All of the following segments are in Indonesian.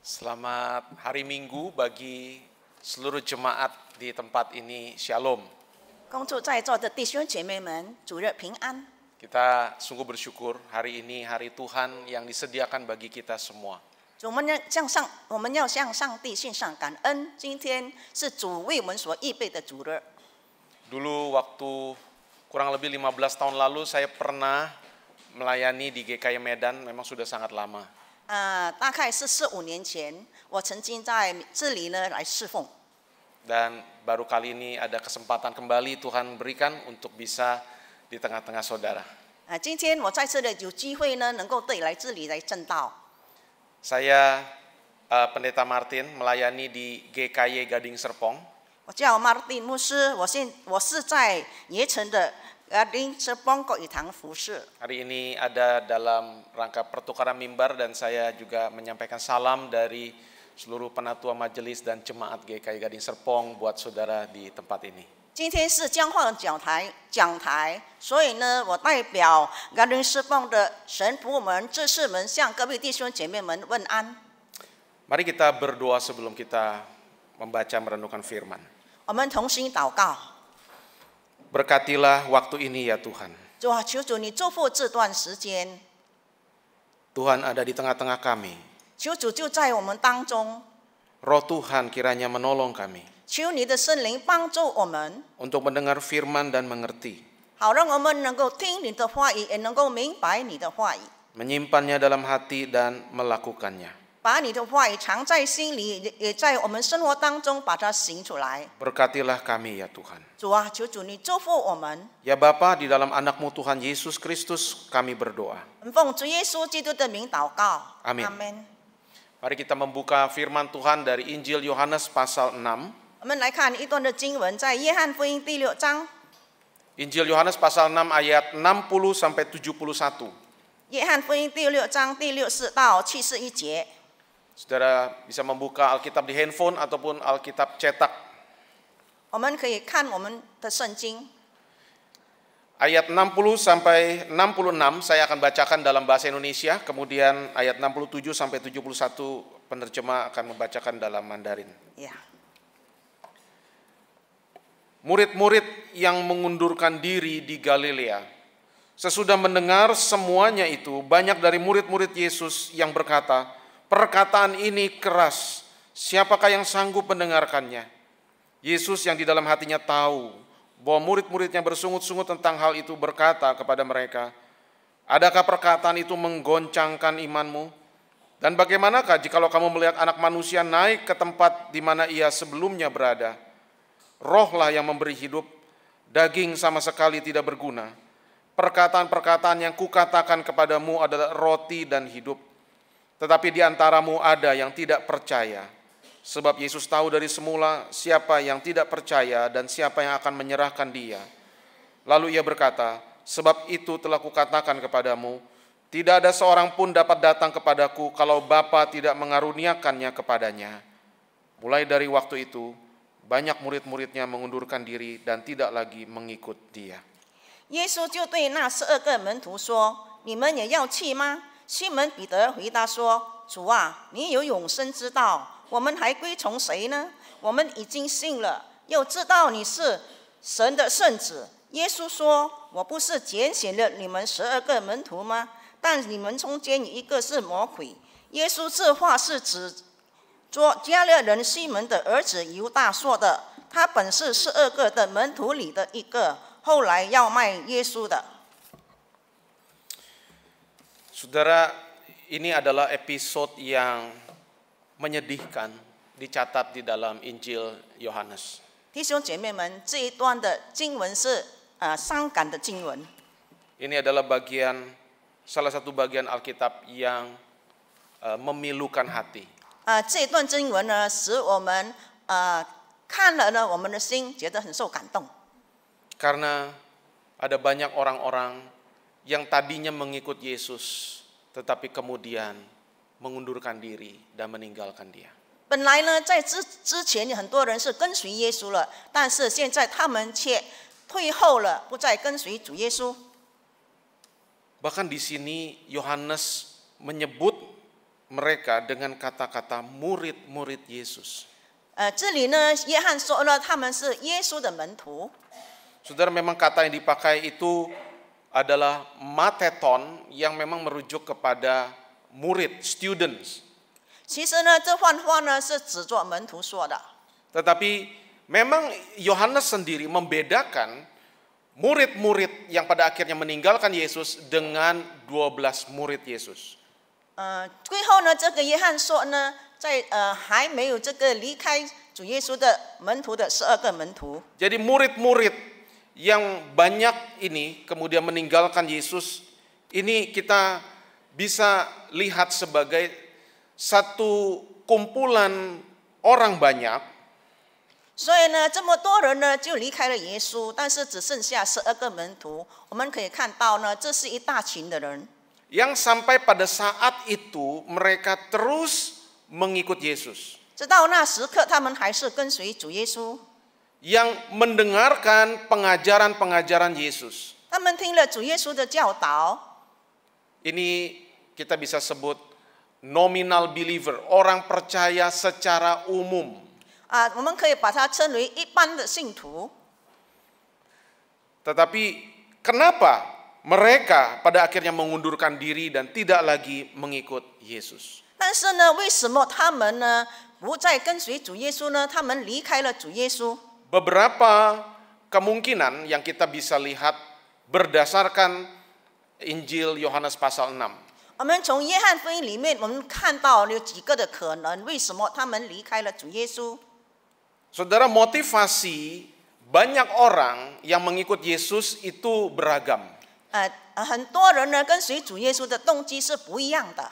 Selamat hari Minggu bagi seluruh jemaat di tempat ini. Shalom. 恭祝在座的弟兄姐妹们主日平安。 Kita sungguh bersyukur hari ini hari Tuhan yang disediakan bagi kita semua. 我们要向上帝献上感恩。今天是主为我们所预备的主日。 Dulu waktu kurang lebih 15 tahun lalu saya pernah melayani di GKI Medan, memang sudah sangat lama. 大概是4、5年前，我曾经在这里呢来侍奉。 Dan baru kali ini ada kesempatan kembali Tuhan berikan untuk bisa di tengah-tengah saudara. 今天我在这里有机会呢，能够对来这里来正道。 Saya Pendeta Martin melayani di GKY Gading Serpong. 我叫 Martin 牧师，我是在盐城的Gading Serpong 国语堂服侍。 Hari ini ada dalam rangka pertukaran mimbar dan saya juga menyampaikan salam dari seluruh penatua majelis dan jemaat GKI Gading Serpong buat saudara di tempat ini. 今天是将换讲台，所以呢，我代表Gading Serpong的神仆们、执事们，向各位弟兄姐妹们问安。 Mari kita berdoa sebelum kita membaca merenungkan firman. 我们同心祷告。 Berkatilah waktu ini ya Tuhan. 主啊，求主你祝福这段时间， Tuhan ada di tengah-tengah kami. 求主就在我们当中， Roh Tuhan kiranya menolong kami 求你的圣灵帮助我们， untuk mendengar firman dan mengerti. 好让我们能够听你的话语，也能够明白你的话语， Menyimpannya dalam hati dan melakukannya. 把你的话语藏在心里，也在我们生活当中把它行出来。 Berkatilah kami ya Tuhan. 主啊，求主你祝福我们。 Ya Bapa, di dalam anak-Mu Tuhan Yesus Kristus kami berdoa. 奉主耶稣基督的名祷告。 Amin. 阿门。 Mari kita membuka firman Tuhan dari Injil Yohanes pasal 6. 我们来看一段的经文，在约翰福音第6章。 Injil Yohanes pasal 6 ayat 60 sampai 71. 约翰福音第6章第64到71节。 Saudara bisa membuka Alkitab di handphone ataupun Alkitab cetak. 我们可以看我们的圣经。 Ayat 60 sampai 66 saya akan bacakan dalam bahasa Indonesia, kemudian ayat 67 sampai 71 penerjemah akan membacakan dalam Mandarin. Ya. Murid-murid yang mengundurkan diri di Galilea. Sesudah mendengar semuanya itu, banyak dari murid-murid Yesus yang berkata, "Perkataan ini keras, siapakah yang sanggup mendengarkannya?" Yesus yang di dalam hatinya tahu bahwa murid-muridnya bersungut-sungut tentang hal itu berkata kepada mereka, "Adakah perkataan itu menggoncangkan imanmu? Dan bagaimanakah jikalau kamu melihat anak manusia naik ke tempat di mana ia sebelumnya berada? Rohlah yang memberi hidup, daging sama sekali tidak berguna. Perkataan-perkataan yang kukatakan kepadamu adalah roti dan hidup. Tetapi di antaramu ada yang tidak percaya." Sebab Yesus tahu dari semula siapa yang tidak percaya dan siapa yang akan menyerahkan dia. Lalu ia berkata, "Sebab itu telah kukatakan kepadamu, tidak ada seorang pun dapat datang kepadaku kalau Bapa tidak mengaruniakannya kepadanya." Mulai dari waktu itu, banyak murid-muridnya mengundurkan diri dan tidak lagi mengikut dia. 耶稣就对那12个门徒说：“你们也要去吗？”西门彼得回答说：“主啊，你有永生之道，我们还归从谁呢？我们已经信了，又知道你是神的圣子。”耶稣说：“我不是拣选了你们12个门徒吗？但你们中间有一个是魔鬼。”耶稣这话是指做加略人西门的儿子犹大说的，他本是12个的门徒里的一个，后来要卖耶稣的。 Saudara, ini adalah episode yang menyedihkan dicatat di dalam Injil Yohanes. 弟兄姐妹们，这一段的经文是伤感的经文。 Ini adalah salah satu bagian Alkitab yang memilukan hati. 这一段经文呢，使我们看了呢，我们的心觉得很受感动。 Karena ada banyak orang-orang yang tadinya mengikut Yesus, tetapi kemudian mengundurkan diri dan meninggalkan dia. 本来呢，在之前有很多人是跟随耶稣了，但是现在他们却退后了，不再跟随主耶稣。 Bahkan di sini Yohanes menyebut mereka dengan kata-kata murid-murid Yesus. 这里呢，约翰说了他们是耶稣的门徒。 Saudara, memang kata yang dipakai itu adalah mateton yang memang merujuk kepada murid, students. 其实呢，这番话呢是指着门徒说的。 Tetapi memang Yohanes sendiri membedakan murid-murid yang pada akhirnya meninggalkan Yesus dengan 12 murid Yesus. 最后呢，这个约翰说呢，在还没有这个离开主耶稣的门徒的12个门徒。 Jadi murid-murid yang banyak ini kemudian meninggalkan Yesus, ini kita bisa lihat sebagai satu kumpulan orang banyak 所以呢，这么多人呢就离开了耶稣，但是只剩下12个门徒。我们可以看到呢，这是一大群的人。 yang sampai pada saat itu mereka terus mengikut Yesus. 直到那时刻，他们还是跟随主耶稣。 Yang mendengarkan pengajaran-pengajaran Yesus. 他们听了主耶稣的教导。 Ini kita bisa sebut nominal believer, orang percaya secara umum. 我们可以把它称为一般的信徒。 Tetapi kenapa mereka pada akhirnya mengundurkan diri dan tidak lagi mengikut Yesus? 但是呢，为什么他们呢不再跟随主耶稣呢？他们离开了主耶稣。 Beberapa kemungkinan yang kita bisa lihat berdasarkan Injil Yohanes pasal 6. 我们从约翰福音里面，我们看到有几个的可能，为什么他们离开了主耶稣？ Saudara, motivasi banyak orang yang mengikut Yesus itu beragam. 很多人呢跟随主耶稣的动机是不一样的。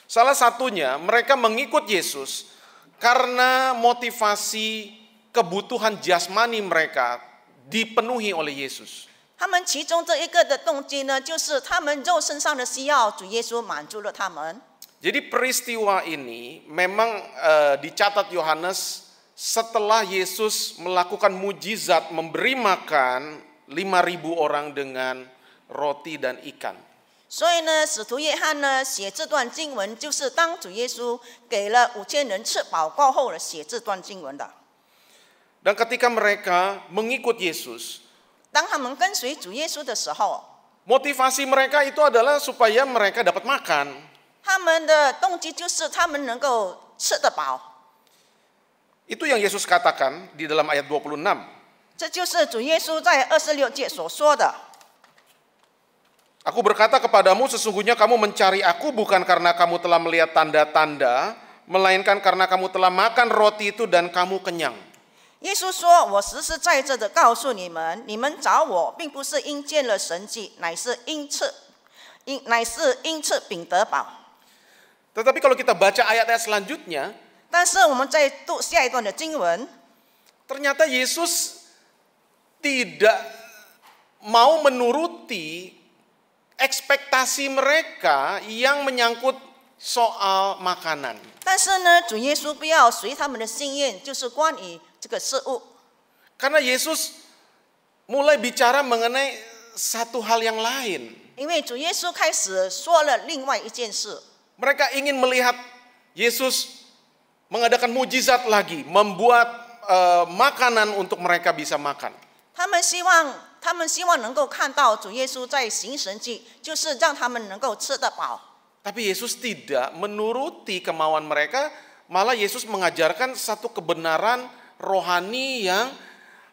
Salah satunya mereka mengikut Yesus karena motivasi kebutuhan jasmani mereka dipenuhi oleh Yesus. 他们其中这一个的动机呢，就是他们肉身上的需要，主耶稣满足了他们。 Jadi peristiwa ini memang dicatat Yohanes setelah Yesus melakukan mujizat memberi makan 5.000 orang dengan roti dan ikan. 所以呢，使徒约翰呢写这段经文，就是当主耶稣给了5000人吃饱过后，写这段经文的。 Dan ketika mereka mengikut Yesus, 当他们跟随主耶稣的时候， motivasi mereka itu adalah supaya mereka dapat makan. 他们的动机就是他们能够吃得饱。 Itu yang Yesus katakan di dalam ayat 26. 这就是主耶稣在26节所说的。 Aku berkata kepadamu, sesungguhnya kamu mencari aku bukan karena kamu telah melihat tanda-tanda, melainkan karena kamu telah makan roti itu dan kamu kenyang. 耶稣说：“我实实在在的告诉你们，你们找我，并不是因见了神迹，乃是因吃饼得饱。” Tetapi kalau kita baca ayat-ayat selanjutnya, 但是我们再读下一段的经文， ternyata Yesus tidak mau menuruti ekspektasi mereka yang menyangkut soal makanan. 但是呢，主耶稣不要随他们的心愿，就是关于这个事物。 Karena Yesus mulai bicara mengenai satu hal yang lain. 因为主耶稣开始说了另外一件事， Mereka ingin melihat Yesus mengadakan mujizat lagi, membuat makanan untuk mereka bisa makan. 他们希望能够看到主耶稣在行神迹，就是让他们能够吃得饱。 Tapi Yesus tidak menuruti kemauan mereka, malah Yesus mengajarkan satu kebenaran rohani yang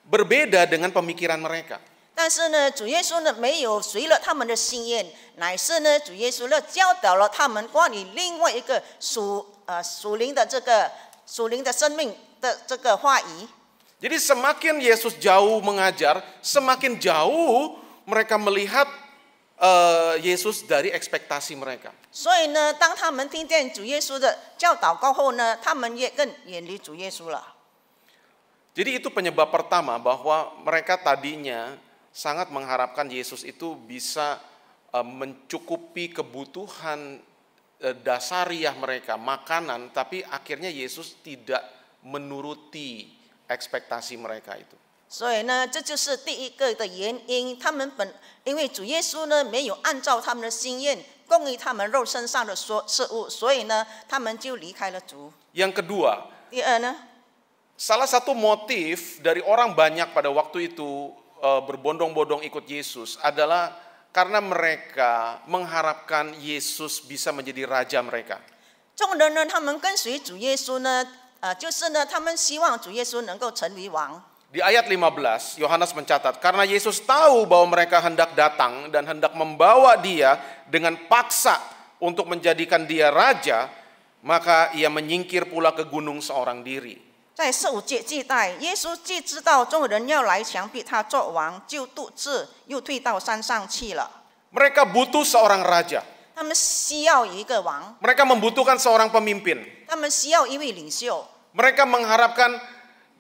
berbeda dengan pemikiran mereka. 但是呢，主耶稣呢没有随了他们的心愿，乃是呢主耶稣呢教导了他们关于另外一个属灵的生命的这个话语。 Jadi semakin Yesus jauh mengajar, semakin jauh mereka melihat Yesus dari ekspektasi mereka. 所以呢，当他们听见主耶稣的教导过后呢，他们也更远离主耶稣了。 Jadi itu penyebab pertama bahwa mereka tadinya sangat mengharapkan Yesus itu bisa mencukupi kebutuhan dasariah mereka, makanan, tapi akhirnya Yesus tidak menuruti ekspektasi mereka itu. 所以呢，这就是第一个的原因。因为主耶稣呢没有按照他们的心愿供应他们肉身上的事物，所以呢，他们就离开了主。 Yang kedua, 第二呢， salah satu motif dari orang banyak pada waktu itu berbondong-bondong ikut Yesus adalah karena mereka mengharapkan Yesus bisa menjadi raja mereka. 众人呢，他们跟随主耶稣呢，就是呢，他们希望主耶稣能够成为王。 Di ayat 15, Yohanes mencatat, karena Yesus tahu bahwa mereka hendak datang dan hendak membawa dia dengan paksa untuk menjadikan dia raja, maka ia menyingkir pula ke gunung seorang diri. 在15节记载，耶稣既知道众人要来强逼他做王，就独自又退到山上去了。 Mereka butuh seorang raja. 他们需要一个王， Mereka membutuhkan seorang pemimpin. 他们需要一位领袖， Mereka mengharapkan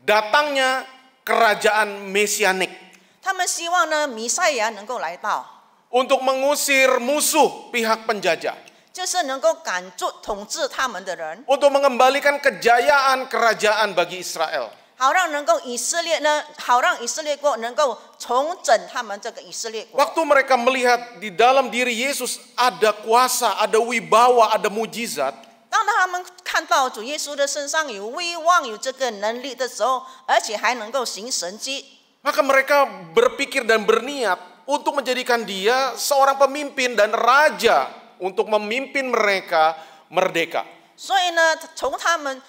datangnya kerajaan mesianik 他们希望呢，弥赛亚能够来到， untuk mengusir musuh pihak penjajah, 就是能够赶住统治他们的人， untuk mengembalikan kejayaan kerajaan bagi Israel. 好让以色列国能够重整他们这个以色列国。 Waktu mereka melihat di dalam diri Yesus ada kuasa, ada wibawa, ada mujizat, 当他们看到主耶稣的身上有威望、有这个能力的时候，而且还能够行神迹， maka mereka berpikir dan berniat untuk menjadikan dia seorang pemimpin dan raja untuk memimpin mereka merdeka. 所以呢，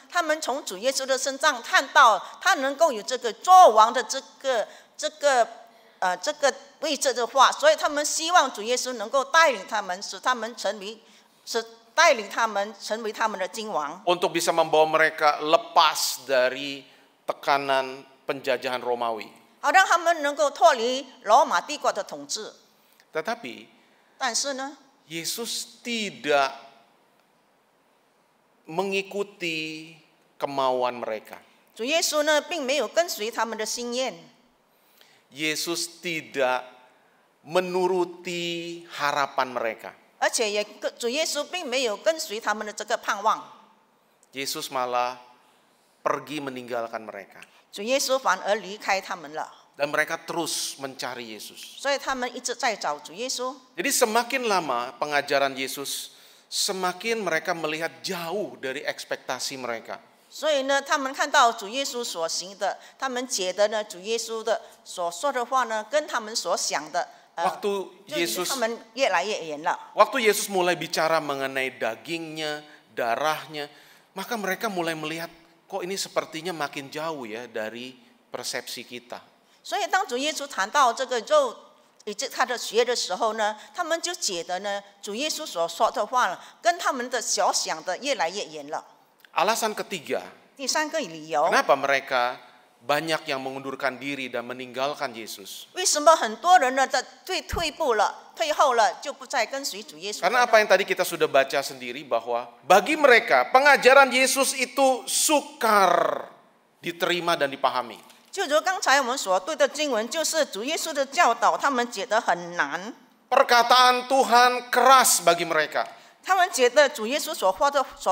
他们从主耶稣的身上看到他能够有这个做王的这个位置的话，所以他们希望主耶稣能够带领他们，使他们成为他们的君王， Untuk bisa membawa mereka lepas dari tekanan penjajahan Romawi. 好让他们能够脱离罗马帝国的统治。 Tetapi 但是呢， Yesus tidak mengikuti kemauan mereka. 主耶稣呢，并没有跟随他们的心愿， Yesus tidak menuruti harapan mereka. 而且主耶稣并没有跟随他们的这个盼望， Yesus malah pergi meninggalkan mereka. 主耶稣反而离开他们了， Dan mereka terus mencari Yesus. 所以他们一直在找主耶稣。 Jadi semakin lama pengajaran Yesus, semakin mereka melihat jauh dari ekspektasi mereka. 所以呢，他们看到主耶稣所行的，他们觉得呢，主耶稣的所说的话呢，跟他们所想的， Waktu 就离 Yesus 他们越来越远了。 Waktu Yesus mulai bicara mengenai dagingnya, darahnya, maka mereka mulai melihat, kok ini sepertinya makin jauh ya dari persepsi kita. 所以当主耶稣谈到这个肉以及他的血的时候呢，他们就觉得呢，主耶稣所说的话呢，跟他们的所想的越来越远了。 Alasan ketiga, 第三个理由， kenapa mereka banyak yang mengundurkan diri dan meninggalkan Yesus? 为什么很多人呢退步了、退后了，就不再跟随主耶稣了呢？ Karena apa yang tadi kita sudah baca sendiri bahwa bagi mereka pengajaran Yesus itu sukar diterima dan dipahami. 就如刚才我们所对的经文，就是主耶稣的教导，他们觉得很难， Perkataan Tuhan keras bagi mereka. 他们觉得主耶稣所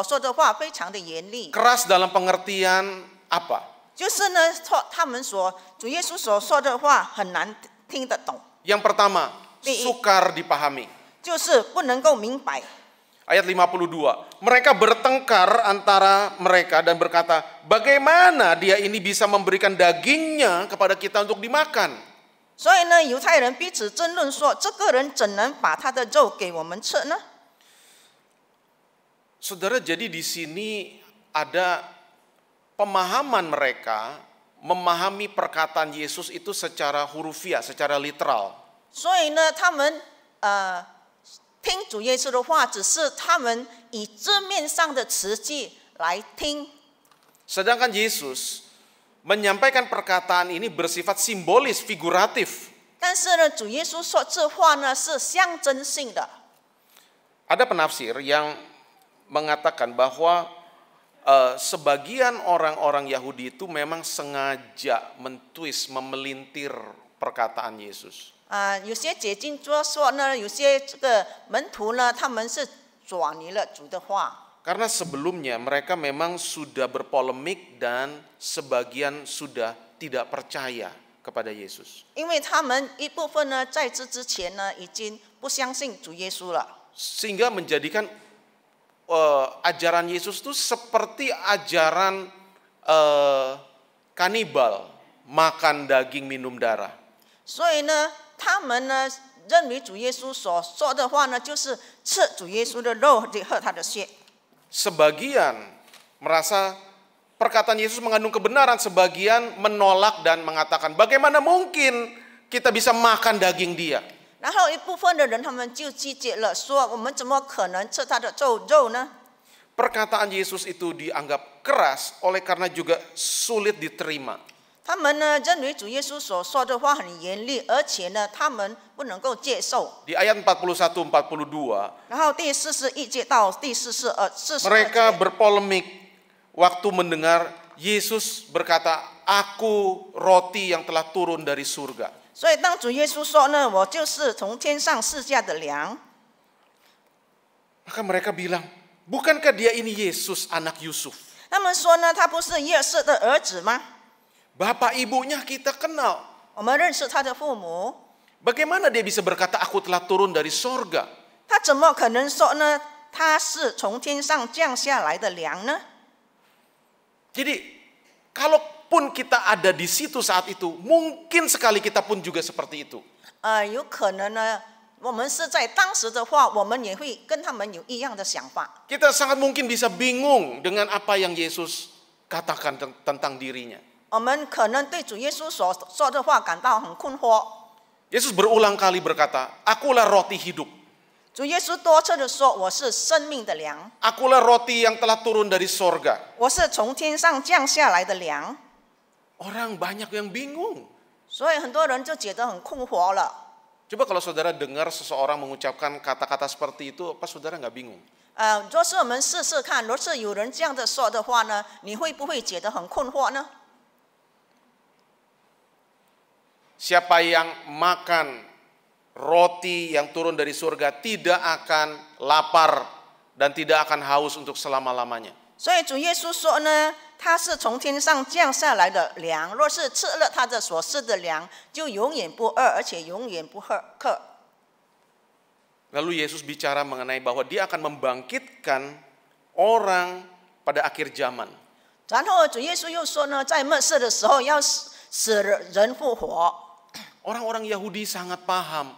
说的话非常的严厉， Keras dalam pengertian apa? 就是呢，主耶稣所说的话很难听得懂， Yang pertama, sukar dipahami. 就是不能够明白。 Ayat 52, mereka bertengkar antara mereka dan berkata, bagaimana dia ini bisa memberikan dagingnya kepada kita untuk dimakan? 所以呢，犹太人彼此争论说，这个人怎能把他的肉给我们吃呢？ Saudara, jadi di sini ada pemahaman mereka memahami perkataan Yesus itu secara hurufiah, secara literal. 所以呢，他们听主耶稣的话，只是他们以字面上的词句来听。 Sedangkan Yesus menyampaikan perkataan ini bersifat simbolis, figuratif. 但是呢，主耶稣说这话呢是象征性的。 Ada penafsir yang mengatakan bahwa sebagian orang-orang Yahudi itu memang sengaja mentwist, memelintir perkataan Yesus. 有些解经说呢，有些这个门徒呢，他们是转移了主的话。 Karena sebelumnya mereka memang sudah berpolemik dan sebagian sudah tidak percaya kepada Yesus. 因为他们一部分呢，在这之前呢，已经不相信主耶稣了。sehingga menjadikan ajaran Yesus itu seperti ajaran kanibal, makan daging minum darah. 所以呢，他们呢认为主耶稣所说的话呢，就是吃主耶稣的肉和他的血。 Sebagian merasa perkataan Yesus mengandung kebenaran, sebagian menolak dan mengatakan, bagaimana mungkin kita bisa makan daging dia? 然后一部分的人他们就拒绝了，说我们怎么可能吃他的肉呢？ Perkataan Yesus itu dianggap keras oleh karena juga sulit diterima. 他们呢认为主耶稣所说的话很严厉，而且呢他们不能够接受。 Di ayat 41-42, 然后第41节到第42 mereka 节， berpolemik waktu mendengar Yesus berkata, aku roti yang telah turun dari surga. 所以当主耶稣说呢，我就是从天上赐下的粮， Maka mereka bilang, bukankah dia ini Yesus anak Yusuf? 他们说呢，他不是约瑟的儿子吗？ Bapak ibunya kita kenal. 我们认识他的父母， Bagaimana dia bisa berkata aku telah turun dari sorga? 他怎么可能说呢？他是从天上降下来的粮呢？ Jadi kalaupun kita ada di situ saat itu, mungkin sekali kita pun juga seperti itu. 有可能呢，我们是在当时的话，我们也会跟他们有一样的想法。 Kita sangat mungkin bisa bingung dengan apa yang Yesus katakan tentang dirinya. 我们可能对主耶稣所说的话感到很困惑。 Yesus berulang kali berkata, akulah roti hidup. 主耶稣多次的说：“我是生命的粮， Akulah roti yang telah turun dari sorga. 我是从天上降下来的粮。” Orang banyak yang bingung. 所以很多人就觉得很困惑了。 Coba kalau saudara dengar seseorang mengucapkan kata-kata seperti itu, apa saudara nggak bingung? 若是我们试试看，若是有人这样的说的话呢，你会不会觉得很困惑呢？ Siapa yang makan roti yang turun dari surga tidak akan lapar dan tidak akan haus untuk selama-lamanya. 所以主耶稣说呢，他是从天上降下来的粮，若是吃了他的所赐的粮，就永远不饿，而且永远不渴。 Lalu Yesus bicara mengenai bahwa dia akan membangkitkan orang pada akhir zaman. 然后主耶稣又说呢，在末世的时候要使人复活。 Orang-orang Yahudi sangat paham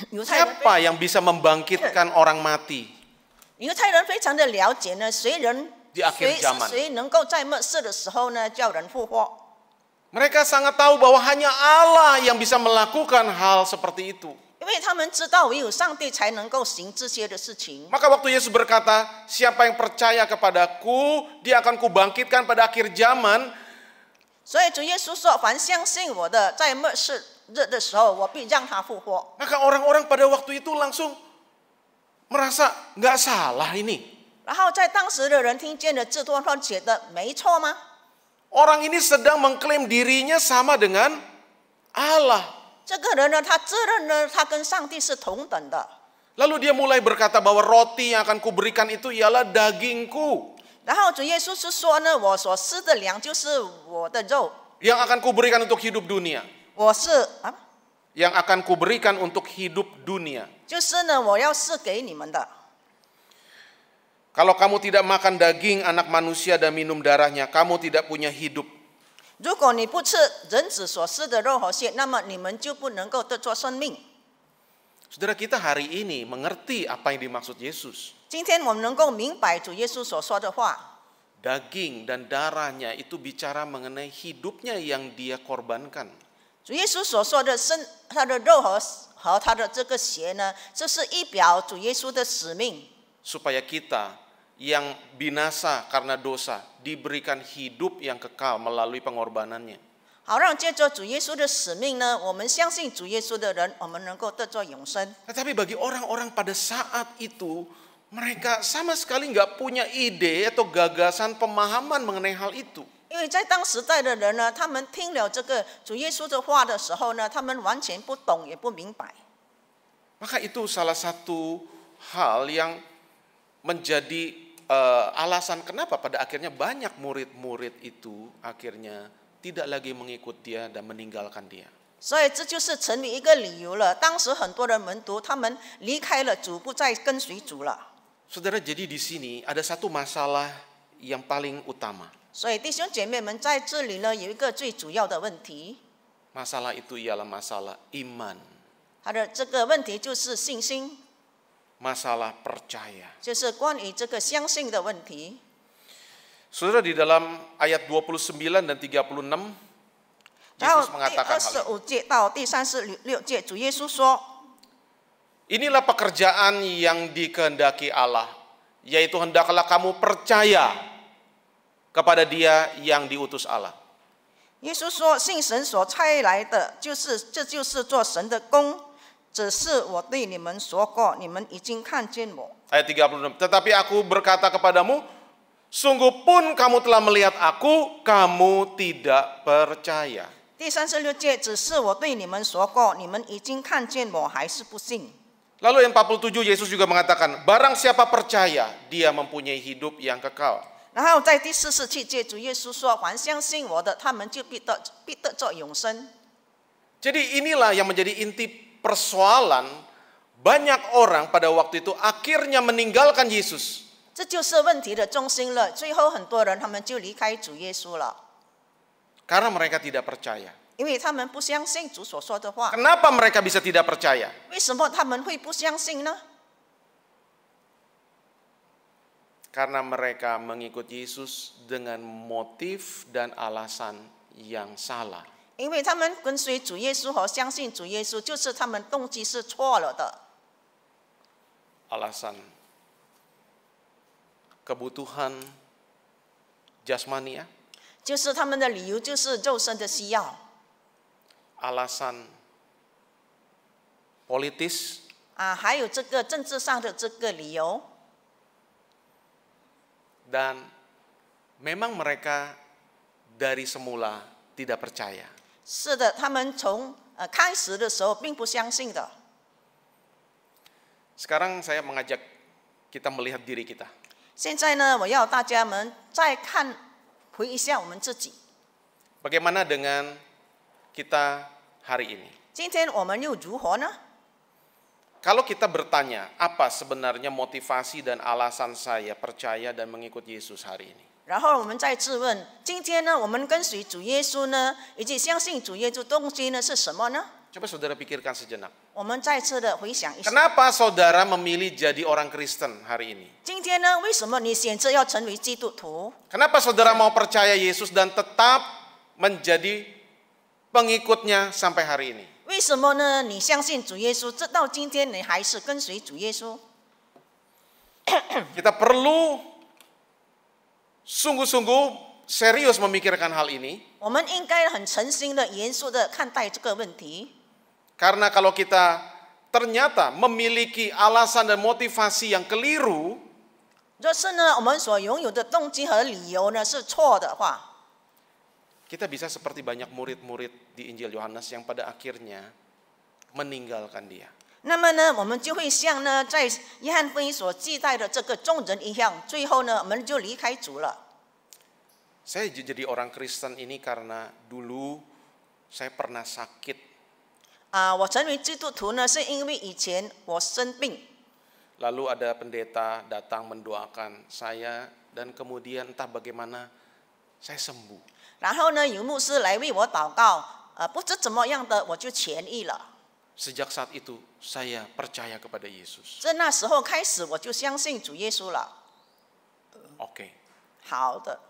犹太人 siapa yang bisa membangkitkan orang mati. 犹太人非常的了解呢，谁 Di akhir zaman. 能够在末世的时候呢叫人复活？ Mereka sangat tahu bahwa hanya Allah yang bisa melakukan hal seperti itu. 因为他们知道唯有上帝才能够行这些的事情。 Maka waktu Yesus berkata, siapa yang percaya kepadaku, dia akan kubangkitkan pada akhir zaman. 所以主耶稣说：“凡相信我的，在末世日的时候，我必让他复活。” Maka orang-orang pada waktu itu langsung merasa nggak salah ini. 然后在当时的人听见了这段话，觉得没错吗？ Orang ini sedang mengklaim dirinya sama dengan Allah. 这个人呢，他自认呢，他跟上帝是同等的。 Lalu dia mulai berkata bahwa roti yang akan kuberikan itu ialah dagingku. 然后主耶稣是说呢，我所吃的粮就是我的肉， Yang akan kuberikan untuk hidup dunia. 我是Yang akan kuberikan untuk hidup dunia. 就是呢，我要赐给你们的。 Kalau kamu tidak makan daging anak manusia dan minum darahnya, kamu tidak punya hidup. 如果你不吃人子所吃的肉和血，那么你们就不能够得着生命。 Saudara, kita hari ini mengerti apa yang dimaksud Yesus. 今天我们能够明白主耶稣所说的话， Daging dan darahnya itu bicara mengenai hidupnya yang dia korbankan. 主耶稣所说的他的肉和他的这个血呢，这是一表主耶稣的使命， Supaya kita yang binasa karena dosa diberikan hidup yang kekal melalui pengorbanannya. 好让借着主耶稣的使命呢，我们相信主耶稣的人，我们能够得着永生。 Tetapi bagi orang-orang pada saat itu, mereka sama sekali nggak punya ide atau gagasan pemahaman mengenai hal itu. 因为在当时代的人呢，他们听了这个主耶稣的话的时候呢，他们完全不懂也不明白。 Maka itu salah satu hal yang menjadi alasan kenapa pada akhirnya banyak murid-murid itu akhirnya tidak lagi mengikut dia dan meninggalkan dia. 所以这就是成为一个理由了。当时很多的门徒他们离开了主，不再跟随主了。 Saudara, jadi di sini ada satu masalah yang paling utama. 所以弟兄姐妹们在这里呢有一个最主要的问题， Masalah itu ialah masalah iman, 他的这个问题就是信心， masalah percaya. 就是关于这个相信的问题。 Saudara, di dalam ayat 29 dan 36, 然后 Yesus 第 mengatakan hal ini. 25节到第36节，主耶稣说： Inilah pekerjaan yang dikehendaki Allah, yaitu hendaklah kamu percaya kepada Dia yang diutus Allah. 耶稣说，信神所差来的，这就是做神的工。只是我对你们说过，你们已经看见我。 Ayat 36, tetapi aku berkata kepadamu, sungguh pun kamu telah melihat aku, kamu tidak percaya. 第36节，只是我对你们说过，你们已经看见我，还是不信。 Lalu yang 47 Yesus juga mengatakan, barang siapa percaya, dia mempunyai hidup yang kekal. 然后在第47节，主耶稣说：“凡相信我的，他们就必得着永生。” Jadi inilah yang menjadi inti persoalan banyak orang pada waktu itu akhirnya meninggalkan Yesus. 这就是问题的中心了。最后很多人他们就离开主耶稣了， Karena mereka tidak percaya. 因为他们不相信主所说的话。 Kenapa mereka bisa tidak percaya? 为什么他们会不相信呢？ Karena mereka mengikut Yesus dengan motif dan alasan yang salah. 因为他们跟随主耶稣和相信主耶稣，就是他们动机是错了的。 Alasan kebutuhan jasmani ya, 就是他们的理由就是肉身的需要 alasan politis, 啊，还有这个政治上的这个理由。 dan memang mereka dari semula tidak percaya. 是的，他们从开始的时候并不相信的。 Sekarang saya mengajak kita melihat diri kita. 现在呢，我要大家们再回一下我们自己。 Bagaimana dengan kita hari ini? 今天我们又如何呢？ Kalau kita bertanya, apa sebenarnya motivasi dan alasan saya percaya dan mengikut Yesus hari ini? 然后我们再质问：今天呢，我们跟随主耶稣呢，以及相信主耶稣动机呢是什么呢？ Coba saudara pikirkan sejenak. 我们再次的回想一下。 Kenapa saudara memilih jadi orang Kristen hari ini? 今天呢，为什么你选择要成为基督徒？ Kenapa saudara mau percaya Yesus dan tetap menjadi pengikutnya sampai hari ini? 为什么呢？你相信主耶稣，直到今天你还是跟随主耶稣？ Kita perlu sungguh-sungguh serius memikirkan hal ini. 我们应该很诚心的、严肃的看待这个问题。 Karena kalau kita ternyata memiliki alasan dan motivasi yang keliru, 若是呢，我们所拥有的动机和理由呢是错的话， kita bisa seperti banyak murid-murid di Injil Yohanes yang pada akhirnya meninggalkan dia. 那么呢，我们就会像呢在约翰福音所记载的这个众人一样，最后呢，我们就离开主了。 Saya jadi orang Kristen ini karena dulu saya pernah sakit. 我成为基督徒呢，是因为以前我生病， Lalu ada pendeta datang mendoakan saya dan kemudian entah bagaimana saya sembuh. 然后呢，有牧师来为我祷告，不知怎么样的我就痊愈了。 Sejak saat itu saya percaya kepada Yesus. 在那时候开始，我就相信主耶稣了。 Oke. 好的，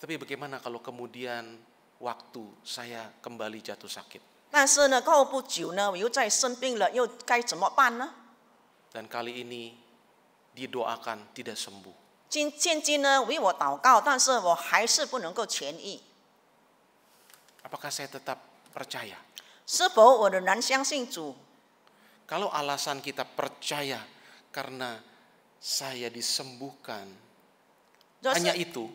Tapi bagaimana kalau kemudian waktu saya kembali jatuh sakit? 但是呢，过后不久呢，我又再生病了，又该怎么办呢？ Dan kali ini didoakan tidak sembuh. 现今呢，为我祷告，但是我还是不能够痊愈。 Apakah saya tetap percaya? 是否我仍然相信主？ Kalau alasan kita percaya karena saya disembuhkan, 若 hanya 是 itu,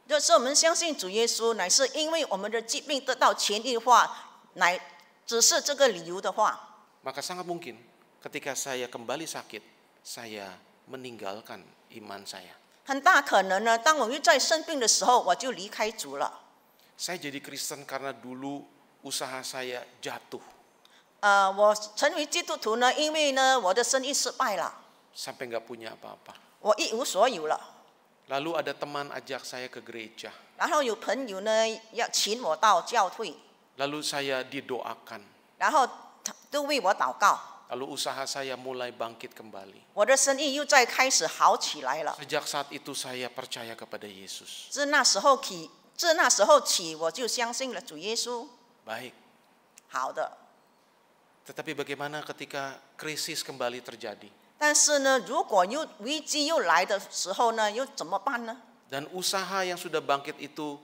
若是我们相信主耶稣，乃是因为我们的疾病得到痊愈的话，乃只是这个理由的话， maka sangat mungkin ketika saya kembali sakit, saya meninggalkan iman saya. 很大可能呢，当我又在生病的时候，我就离开主了。Saya jadi Kristen karena dulu usaha saya jatuh. 我成为基督徒呢，因为呢我的生意失败了， Sampai nggak punya apa-apa. 我一无所有了。 Lalu ada teman ajak saya ke gereja. 然后有朋友呢要请我到教会， Lalu saya didoakan. 然后他都为我祷告， Lalu usaha saya mulai bangkit kembali. 我的生意又再开始好起来了。 Sejak saat itu saya percaya kepada Yesus. 自那时候起，我就相信了主耶稣。 Baik. 好的， Tetapi bagaimana ketika krisis kembali terjadi? 但是呢，如果又危机又来的时候呢，又怎么办呢？ Dan usaha yang sudah bangkit itu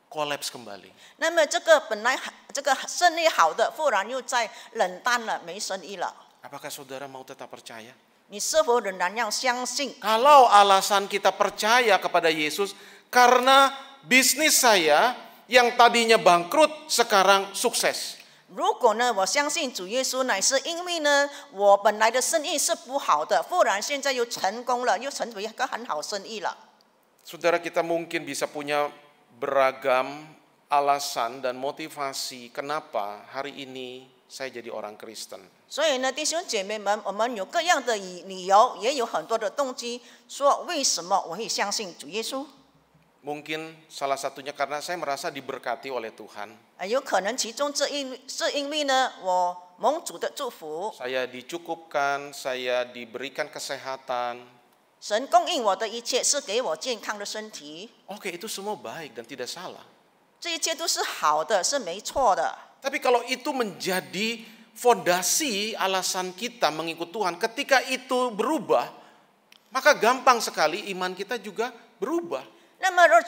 kolaps kembali. 那么这个本来这个生意好的，忽然又在冷淡了，没生意了。 Apakah saudara mau tetap percaya? 你是否仍然要相信？ Kalau alasan kita percaya kepada Yesus karena bisnis saya yang tadinya bangkrut sekarang sukses. 如果呢，我相信主耶稣，乃是因为呢，我本来的生意是不好的，忽然现在又成功了，又成为一个很好生意了。 Saudara, kita mungkin bisa punya beragam alasan dan motivasi kenapa hari ini saya jadi orang Kristen. 所以呢，弟兄姐妹们，我们有各样的理由，也有很多的动机，说为什么我会相信主耶稣。 Mungkin salah satunya karena saya merasa diberkati oleh Tuhan. 有可能其中是因为呢，我蒙主的祝福， Saya dicukupkan, saya diberikan kesehatan. 神供应我的一切是给我健康的身体， Oke, itu semua baik dan tidak salah. 这一切都是好的，是没错的。 Tapi kalau itu menjadi fondasi alasan kita mengikut Tuhan, ketika itu berubah, maka gampang sekali iman kita juga berubah. 那么若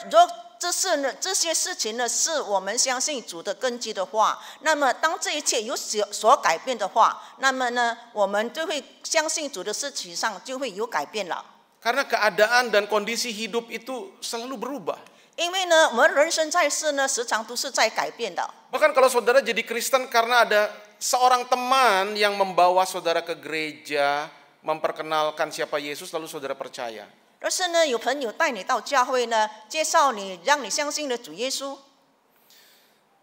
这些事情呢，是我们相信主的根基的话，那么当这一切有所改变的话，那么呢，我们就会相信主的事情上就会有改变了。 Karena keadaan dan kondisi hidup itu selalu berubah. 因为呢，我们人生在世呢，时常都是在改变的。 Bahkan kalau saudara jadi Kristen karena ada seorang teman yang membawa saudara ke gereja, memperkenalkan siapa Yesus, lalu saudara percaya. 若是呢，有朋友带你到教会呢，介绍你，让你相信了主耶稣，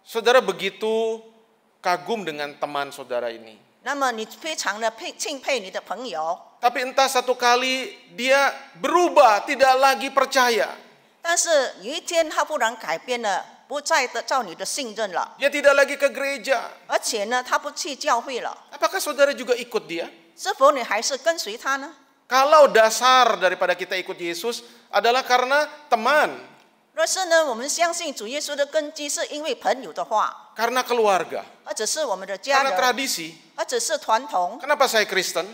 Saudara begitu kagum dengan teman saudara ini. 那么你非常的敬佩你的朋友， Tapi entah satu kali dia berubah, tidak lagi percaya. 但是有一天他忽然改变了，不再得到你的信任了， Dia tidak lagi ke gereja. 而且呢，他不去教会了， Apakah saudara juga ikut dia? 是否你还是跟随他呢？ Kalau dasar daripada kita ikut Yesus adalah karena teman, 若是呢，我们相信主耶稣的根基是因为朋友的话， karena keluarga, 或者是我们的家 karena 人， tradisi. 或者是传统， Kenapa saya Kristen?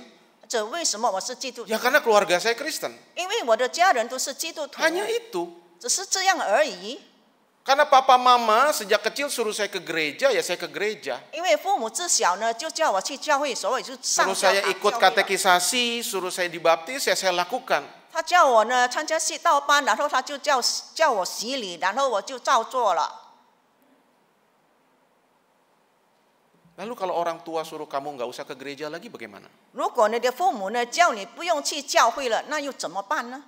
或者为什么我是基督徒 Ya？karena keluarga saya Kristen. 因为我的家人都是基督徒， Hanya itu. 只是这样而已。 Karena papa mama sejak kecil suruh saya ke gereja, ya saya ke gereja. 因为父母自小呢就叫我去教会，所以就上 Suruh 教 saya 堂 ikut 教会了。 katekisasi, suruh saya dibaptis, ya saya lakukan. 他叫我呢参加系道班，然后他就叫我洗礼，然后我就照做了。 Lalu kalau orang tua suruh kamu nggak usah ke gereja lagi bagaimana? 如果你的父母呢叫你不用去教会了，那又怎么办呢？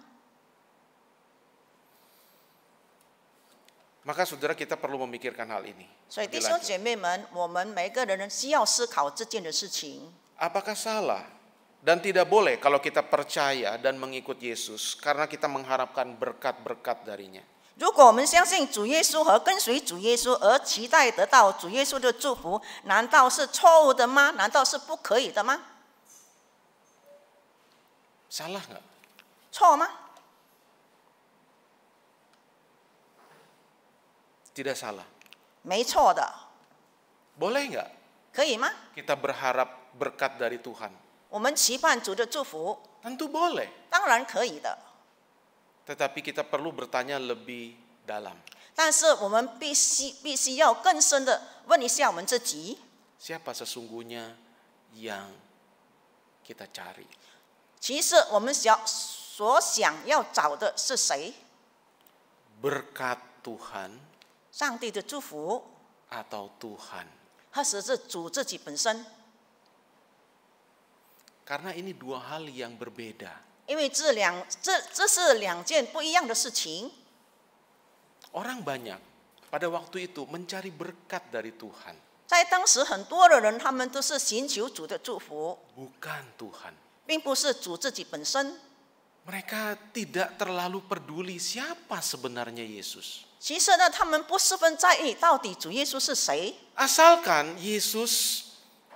Maka saudara kita perlu memikirkan hal ini. 所以 Lebih 弟兄 lanjut. 姐妹们，我们每个人需要思考这件的事情。 Apakah salah dan tidak boleh kalau kita percaya dan mengikut Yesus karena kita mengharapkan berkat-berkat darinya? 如果我们相信主耶稣和跟随主耶稣，而期待得到主耶稣的祝福，难道是错误的吗？难道是不可以的吗？ Salah nggak? 错吗？ Tidak salah. 没错的， Boleh nggak 可以吗？ kita berharap berkat dari Tuhan? 我们期盼主的祝福， Tentu boleh. 当然可以的。 Tetapi kita perlu bertanya lebih dalam. 但是我们必须要更深的问一下我们自己： Siapa sesungguhnya yang kita cari? 其实我们所想要找的是谁？ Berkat Tuhan 上帝的祝福， atau Tuhan? 还是主自己本身？ Karena ini dua hal yang berbeda. 因为这是两件不一样的事情。 Orang banyak pada waktu itu mencari berkat dari Tuhan, 在当时很多的人，他们都是寻求主的祝福， bukan Tuhan. 并不是主自己本身。 Mereka tidak terlalu peduli siapa sebenarnya Yesus. 其实呢，他们不十分在意到底主耶稣是谁， Asalkan Yesus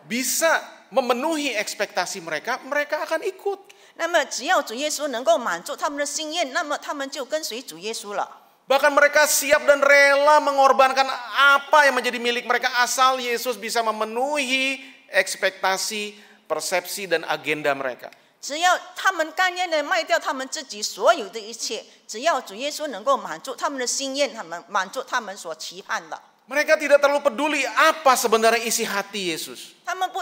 bisa memenuhi ekspektasi mereka, mereka akan ikut. 那么只要主耶稣能够满足他们的心愿，那么他们就跟随主耶稣了。 Bahkan mereka siap dan rela mengorbankan apa yang menjadi milik mereka asal Yesus bisa memenuhi ekspektasi, persepsi, dan agenda mereka. 只要他们甘愿的卖掉他们自己所有的一切，只要主耶稣能够满足他们的心愿，他们满足他们所期盼的， Mereka tidak terlalu peduli apa sebenarnya isi hati Yesus. 他们不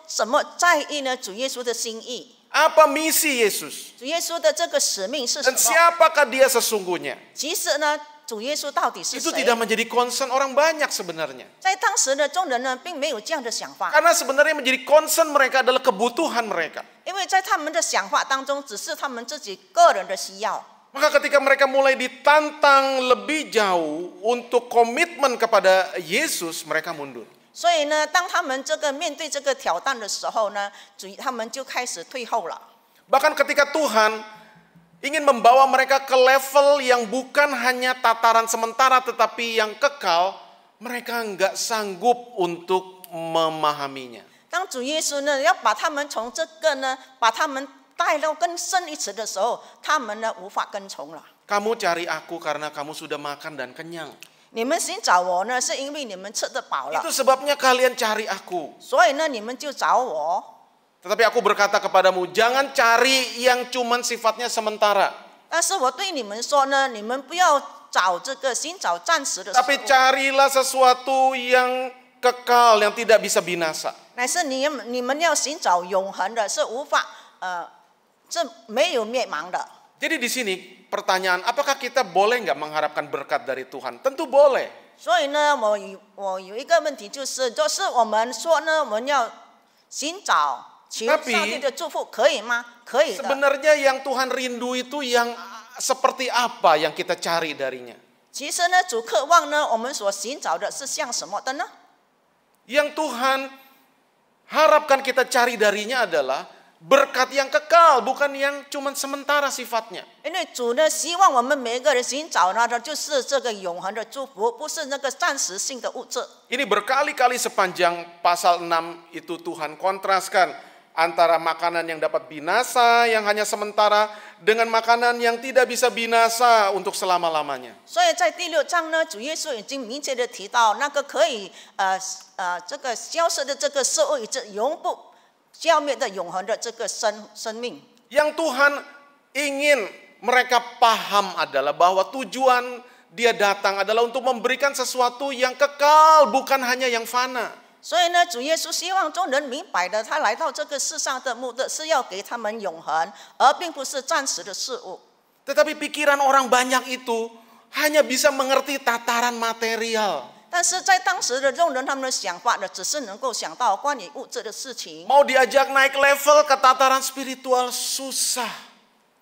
怎么在意呢主耶稣的心意， Apa misi Yesus? 主耶稣的这个使命是什 Dan 么？ siapakah dia sesungguhnya? 其实呢，主耶稣到底是 Itu 谁？ tidak menjadi concern orang banyak sebenarnya. 在当时的众人呢，并没有这样的想法， Karena sebenarnya yang menjadi concern mereka adalah kebutuhan mereka. 因为在他们的想法当中，只是他们自己个人的需要。 Maka ketika mereka mulai ditantang lebih jauh untuk komitmen kepada Yesus, mereka mundur. 所以呢，当他们面对这个挑战的时候呢，他们就开始退后了。 Bahkan ketika Tuhan ingin membawa mereka ke level yang bukan hanya tataran sementara tetapi yang kekal, mereka nggak sanggup untuk memahaminya. 当主耶稣呢要把他们从这个呢，把他们带到更深一层的时候，他们呢无法跟从了。 Kamu cari aku karena kamu sudah makan dan kenyang. 你们寻找我呢，是因为你们吃得饱了， Itu sebabnya kalian cari aku. 所以呢，你们就找我。 Tetapi aku berkata kepadamu, jangan cari yang cuman sifatnya sementara. 但是我对你们说呢，你们不要寻找暂时的事 Tapi 物， carilah sesuatu yang kekal, yang tidak bisa binasa. 乃是你们要寻找永恒的，是无法这没有灭亡的。 Jadi di sini pertanyaan, apakah kita boleh nggak mengharapkan berkat dari Tuhan? Tentu boleh. 所以呢，我有一个问题就是我们说呢，我们要寻找求上帝的祝福，可以吗？可以的。 Sebenarnya yang Tuhan rindu itu yang seperti apa yang kita cari darinya? 其实呢，主渴望呢，我们所寻找的是像什么的呢？ Yang Tuhan harapkan kita cari darinya adalah berkat yang kekal, bukan yang cuman sementara sifatnya. 因为主呢，希望我们每一个人寻找呢的就是这个永恒的祝福，不是那个暂时性的物质。 Ini berkali-kali sepanjang pasal 6 itu Tuhan kontraskan antara makanan yang dapat binasa, yang hanya sementara, dengan makanan yang tidak bisa binasa untuk selama-lamanya. 所以在第6章呢，主耶稣已经明确的提到，那个可以这个消失的这个事物，以及永不消灭的永恒的这个生命。 Yang Tuhan ingin mereka paham adalah bahwa tujuan dia datang adalah untuk memberikan sesuatu yang kekal, bukan hanya yang fana. 所以呢，主耶稣希望众人明白的，他来到这个世上的目的是要给他们永恒，而并不是暂时的事物。 Tetapi pikiran orang banyak itu hanya bisa mengerti tataran material. 但是在当时的众人，他们的想法呢，只是能够想到关于物质的事情。 Mau diajak naik level ke tataran spiritual susah.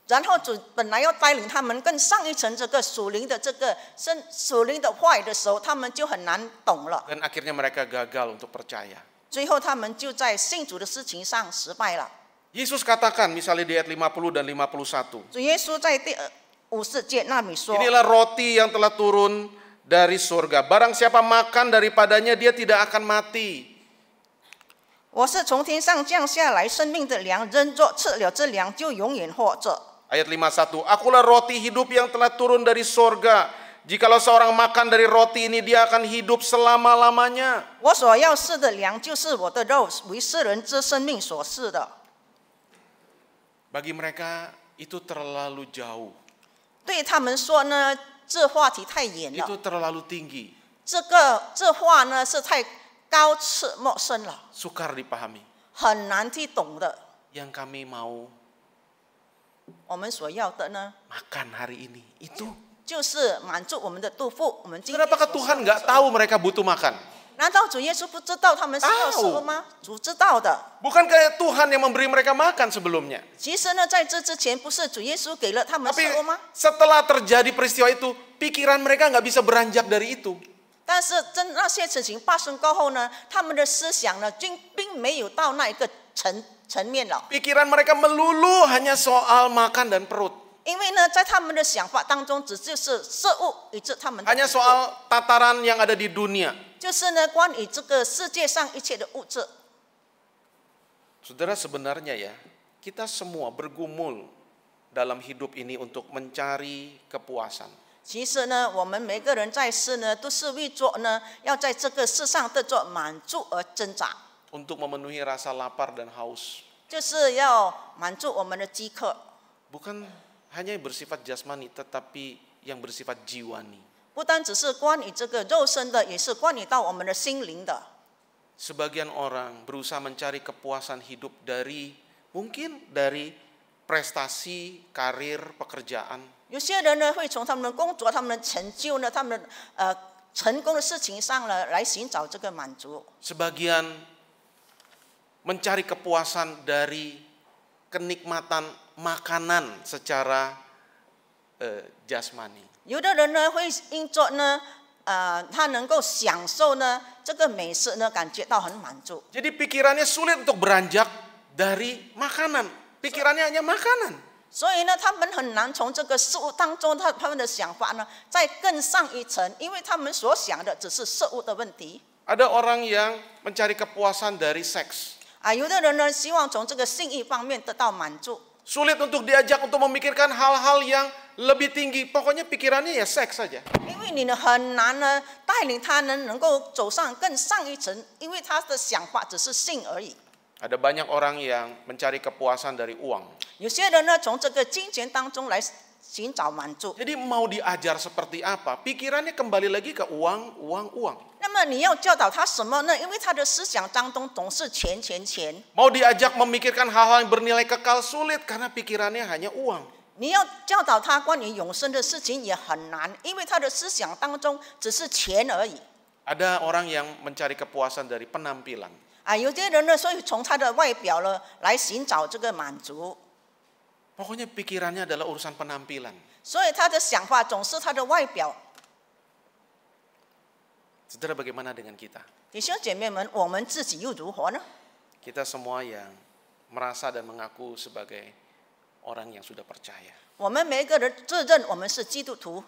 然后主本来要带领他们更上一层这个属灵的话语的时候，他们就很难懂了。 Dan akhirnya mereka gagal untuk percaya. 最后他们就在信主的事情上失败了。 Yesus katakan misalnya di ayat 50 dan 51. 主耶稣在第50节那里说： Inilah roti yang telah turun dari surga. Barang siapa makan daripadanya dia tidak akan mati. 我是从天上降下来生命的粮，人若吃了这粮，就永远活着。 Ayat 51. Akulah roti hidup yang telah turun dari surga. Jikalau seorang makan dari roti ini dia akan hidup selama-lamanya. 我所要吃的粮，就是我的肉，为世人之生命所赐的。 Bagi mereka itu terlalu jauh. 对他们说呢，这话题太远了， Itu terlalu tinggi. 这话呢是太高次陌生了， Sukar dipahami. 很难去懂的。 Yang kami mau 我们所要的呢， makan hari ini itu. 就是满足我们的肚腹。我们今天 Kenapakah 所 Tuhan 受的 nggak tahu mereka butuh makan? 难道主耶稣不知道他们需要食物吗？主知道的。 Bukankah Tuhan yang memberi mereka makan sebelumnya? 其实呢，在这之前，不是主耶稣给了他们 Tapi 食物吗？ setelah terjadi peristiwa itu, pikiran mereka nggak bisa beranjak dari itu. 但是那些事情发生过后呢，他们的思想呢，并没有到那一个层面了。 Pikiran mereka melulu hanya soal makan dan perut. 因为呢，在他们的想法当中，只就是食物以致他们的 Hanya soal tataran yang ada di dunia. 就是呢，关于这个世界上一切的物质。 Saudara, sebenarnya ya, kita semua bergumul dalam hidup ini untuk mencari kepuasan. 其实呢，我们每个人在世呢，都是为着呢，要在这个世上得着满足而挣扎， Untuk memenuhi rasa lapar dan haus. 就是要满足我们的饥渴。 Bukan hanya bersifat jasmani, tetapi yang bersifat jiwani. 不单只是关于这个肉身的，也是关于到我们的心灵的。 Sebagian orang berusaha mencari kepuasan hidup mungkin dari prestasi, karir, pekerjaan. 有些人呢，会从他们的工作、他们的成就呢、他们的成功的事情上呢，来寻找这个满足。 Sebagian mencari kepuasan dari kenikmatan makanan secara jasmani. 有的人呢，会因着呢，他能够享受呢这个美食呢，感觉到很满足。 Jadi pikirannya sulit untuk beranjak dari makanan. Pikirannya hanya makanan. 所以呢，他们很难从这个事物当中，他们的想法呢，再更上一层，因为他们所想的只是事物的问题。 Ada orang yang mencari kepuasan dari seks. 有的人呢，希望从这个性欲方面得到满足。 Sulit untuk diajak untuk memikirkan hal-hal yang lebih tinggi. Pokoknya pikirannya ya seks saja. 因为你呢很难呢带领他呢能够走上更上一层，因为他的想法只是性而已。 Ada banyak orang yang mencari kepuasan dari uang. 有些人呢从这个金钱当中来寻找满足。 Jadi mau diajar seperti apa? Pikirannya kembali lagi ke uang, uang, uang. 那么你要教导他什么呢？因为他的思想当中总是钱钱钱。 Mau diajak memikirkan hal-hal yang bernilai kekal sulit karena pikirannya hanya uang. 你要教导他关于永生的事情也很难，因为他的思想当中只是钱而已。 Ada orang yang mencari kepuasan dari penampilan. 有些人呢，所以从他的外表呢来寻找这个满足， Pokoknya pikirannya adalah urusan penampilan. 所以他的想法总是他的外表。 Saudara, bagaimana dengan kita? 弟兄姐妹们，我们自己又如何呢？ Kita semua yang merasa dan mengaku sebagai orang yang sudah percaya. 我们每一个人自认我们是基督徒。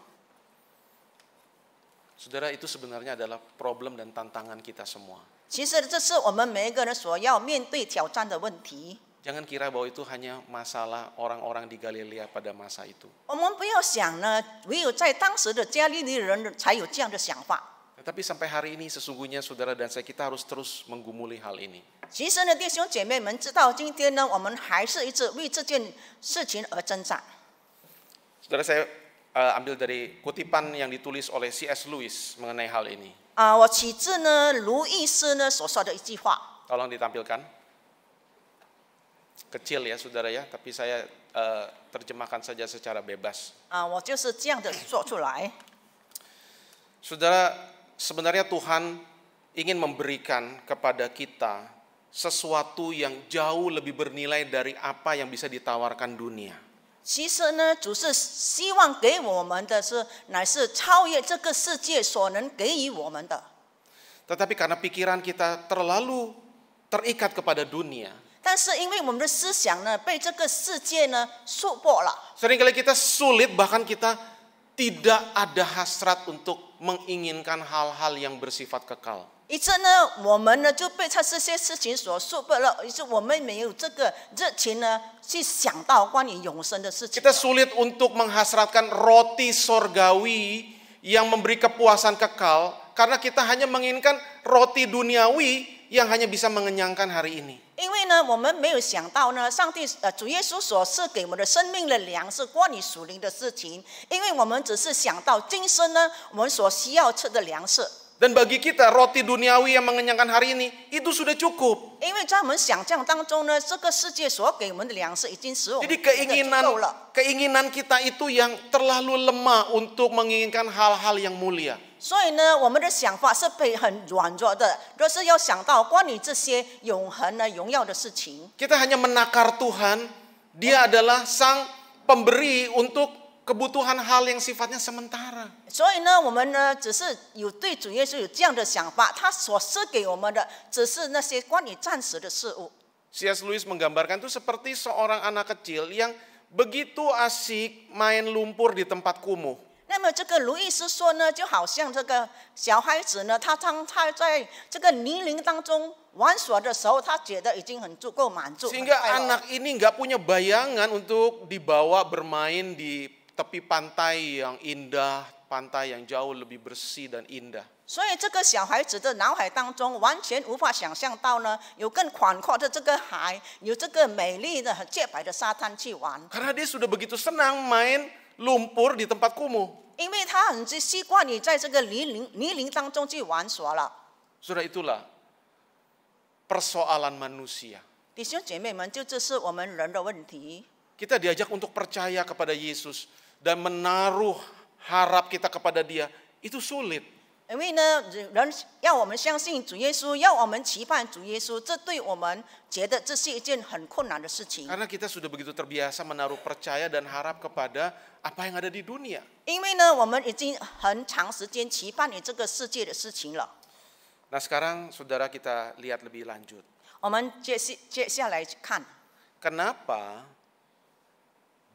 Saudara, itu sebenarnya adalah problem dan tantangan kita semua. 其实这是我们每一个人所要面对挑战的问题。 Jangan kira bahwa itu hanya masalah orang-orang di Galilea pada masa itu. 我们不要想呢，唯有在当时的加利利人才有这样的想法。 Tetapi sampai hari ini sesungguhnya saudara dan saya kita harus terus menggumuli hal ini. 其实呢，弟兄姐妹们，直到今天呢，我们还是一直为这件事情而挣扎。 Saudara, saya ambil dari kutipan yang ditulis oleh C.S. Lewis mengenai hal ini. 我取自呢卢易斯呢所说的一句话。 Tolong ditampilkan. Kecil ya saudara ya, tapi saya terjemahkan saja secara bebas. 我就是这样的说出来。 Saudara, sebenarnya Tuhan ingin memberikan kepada kita sesuatu yang jauh lebih bernilai dari apa yang bisa ditawarkan dunia. 其实呢，主是希望给我们的是，乃是超越这个世界所能给予我们的。 Tetapi karena pikiran kita terlalu terikat kepada dunia, 但是因为我们的思想呢，被这个世界呢束缚了， seringkali kita sulit, bahkan kita tidak ada hasrat untuk menginginkan hal-hal yang bersifat kekal. 以致呢，我们呢就被这些事情所束缚了，于是我们没有这个热情呢，去想到关于永生的事情。 Kita sulit untuk menghasratkan roti sorgawi yang memberi kepuasan kekal, karena kita hanya menginginkan roti duniawi yang hanya bisa mengenyangkan hari ini. 因为呢，我们没有想到呢，上帝主耶稣所赐给我们的生命的粮是关于属灵的事情，因为我们只是想到今生呢，我们所需要吃的粮食。Dan bagi kita roti duniawi yang mengenyangkan hari ini itu sudah cukup. 因为在我们想象当中呢，这个世界所给我们的粮食已经使我们 Jadi 足够了。 keinginan kita itu yang terlalu lemah untuk menginginkan hal-hal yang mulia. 所以呢，我们的想法是被很软弱的，就是要想到关于这些永恒的荣耀的事情。 Kita hanya menakar Tuhan, Dia adalah sang pemberi untuk kebutuhan hal yang sifatnya sementara. 所以呢，我们呢只是有对主耶稣有这样的想法，他所赐给我们的只是那些关于暂时的事物。 C.S. Lewis menggambarkan itu seperti seorang anak kecil yang begitu asik main lumpur di tempat kumuh. 那么这个卢易斯说呢，就好像这个小孩子呢，当他在这个泥泞当中玩耍的时候，他觉得已经很足够满足。 Sehingga anak ini nggak punya bayangan untuk dibawa bermain di tepi pantai yang indah, pantai yang jauh lebih bersih dan indah. 所以这个小孩子的脑海当中完全无法想象到呢，有更宽阔的这个海，有这个美丽的洁白的沙滩去玩。 Karena dia sudah begitu senang main lumpur di tempat kumuh. 因为他很习惯于在这个泥泞当中去玩耍了。 Sudah itulah persoalan manusia. 弟兄姐妹们，就这是我们人的问题。 Kita diajak untuk percaya kepada Yesus dan menaruh harap kita kepada Dia. Itu sulit. 因为呢，人要我们相信主耶稣，要我们期盼主耶稣，这对我们觉得这是一件很困难的事情。 Karena kita sudah begitu terbiasa menaruh percaya dan harap kepada apa yang ada di dunia. 因为呢，我们已经很长时间期盼于这个世界的事情了。 Nah sekarang saudara kita lihat lebih lanjut. 我们接下来看， Kenapa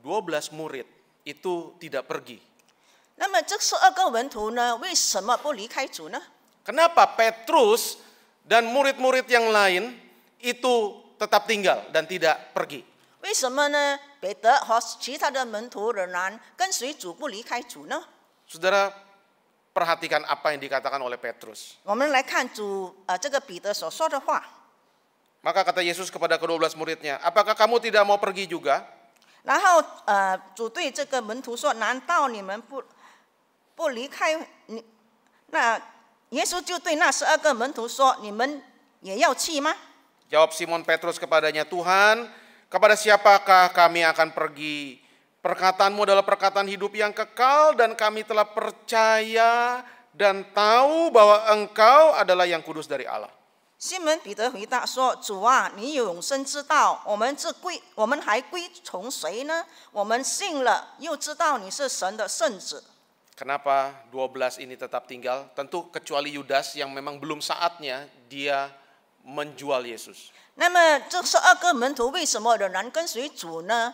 12 murid itu tidak pergi? 那么这12个门徒呢，为什么不离开主呢？ Kenapa Petrus dan murid-murid yang lain itu tetap tinggal dan tidak pergi? 为什么呢？彼得和其他的门徒仍然跟随主不离开主呢？ Saudara perhatikan apa yang dikatakan oleh Petrus. 我们来看这个彼得所说的话。 Maka kata Yesus kepada ke-12 muridnya, apakah kamu tidak mau pergi juga? 然后主对这个门徒说：“难道你们不离开你？”那耶稣就对那12个门徒说：“你们也要去吗？” Jawab Simon Petrus kepadanya, Tuhan, kepada siapakah kami akan pergi? Perkataanmu adalah perkataan hidup yang kekal dan kami telah percaya dan tahu bahwa Engkau adalah yang kudus dari Allah. 西门彼得回答说：“主啊，你有永生之道，我们还归从谁呢？我们信了，又知道你是神的圣子。” Kenapa 12 ini tetap tinggal? Tentu kecuali Yudas yang memang belum saatnya dia menjual Yesus. 那么这12个门徒为什么仍然跟随主呢？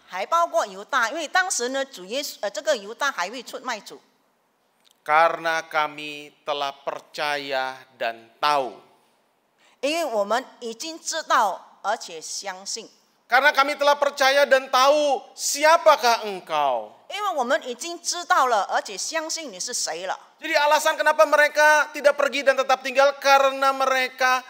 还包括犹大，因为当时呢，主耶稣这个犹大还未出卖主。 Karena kami telah percaya dan tahu. 因为我们已经知道而且相信， Karena kami telah percaya dan tahu siapakah Engkau. 因为我们已经知道了，而且相信你是谁了。 Jadi alasan kenapa mereka tidak pergi dan tetap tinggal karena mereka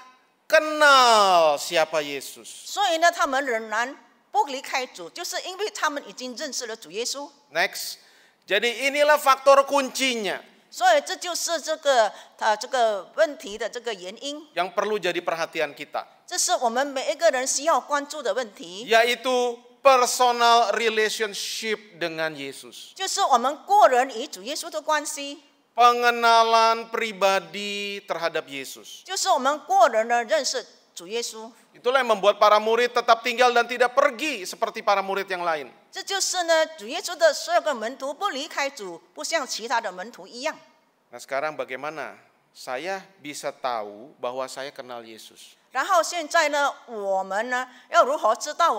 kenal siapa Yesus. 所以呢，他们仍然不离开主，就是因为他们已经认识了主耶稣。 Next. Jadi inilah faktor kuncinya 所以这就是这个问题的这个原因， yang perlu jadi perhatian kita, 这是我们每一个人需要关注的问题， yaitu personal relationship dengan Yesus. 就是我们个人与主耶稣的关系， Pengenalan pribadi terhadap Yesus. 就是我们个人的认识主耶稣。 Itulah yang membuat para murid tetap tinggal dan tidak pergi seperti para murid yang lain. 这就是呢，主耶稣的12个门徒不离开主，不像其他的门徒一样。 Nah sekarang bagaimana saya bisa tahu bahwa saya kenal Yesus? 然后现在呢，我们呢要如何知道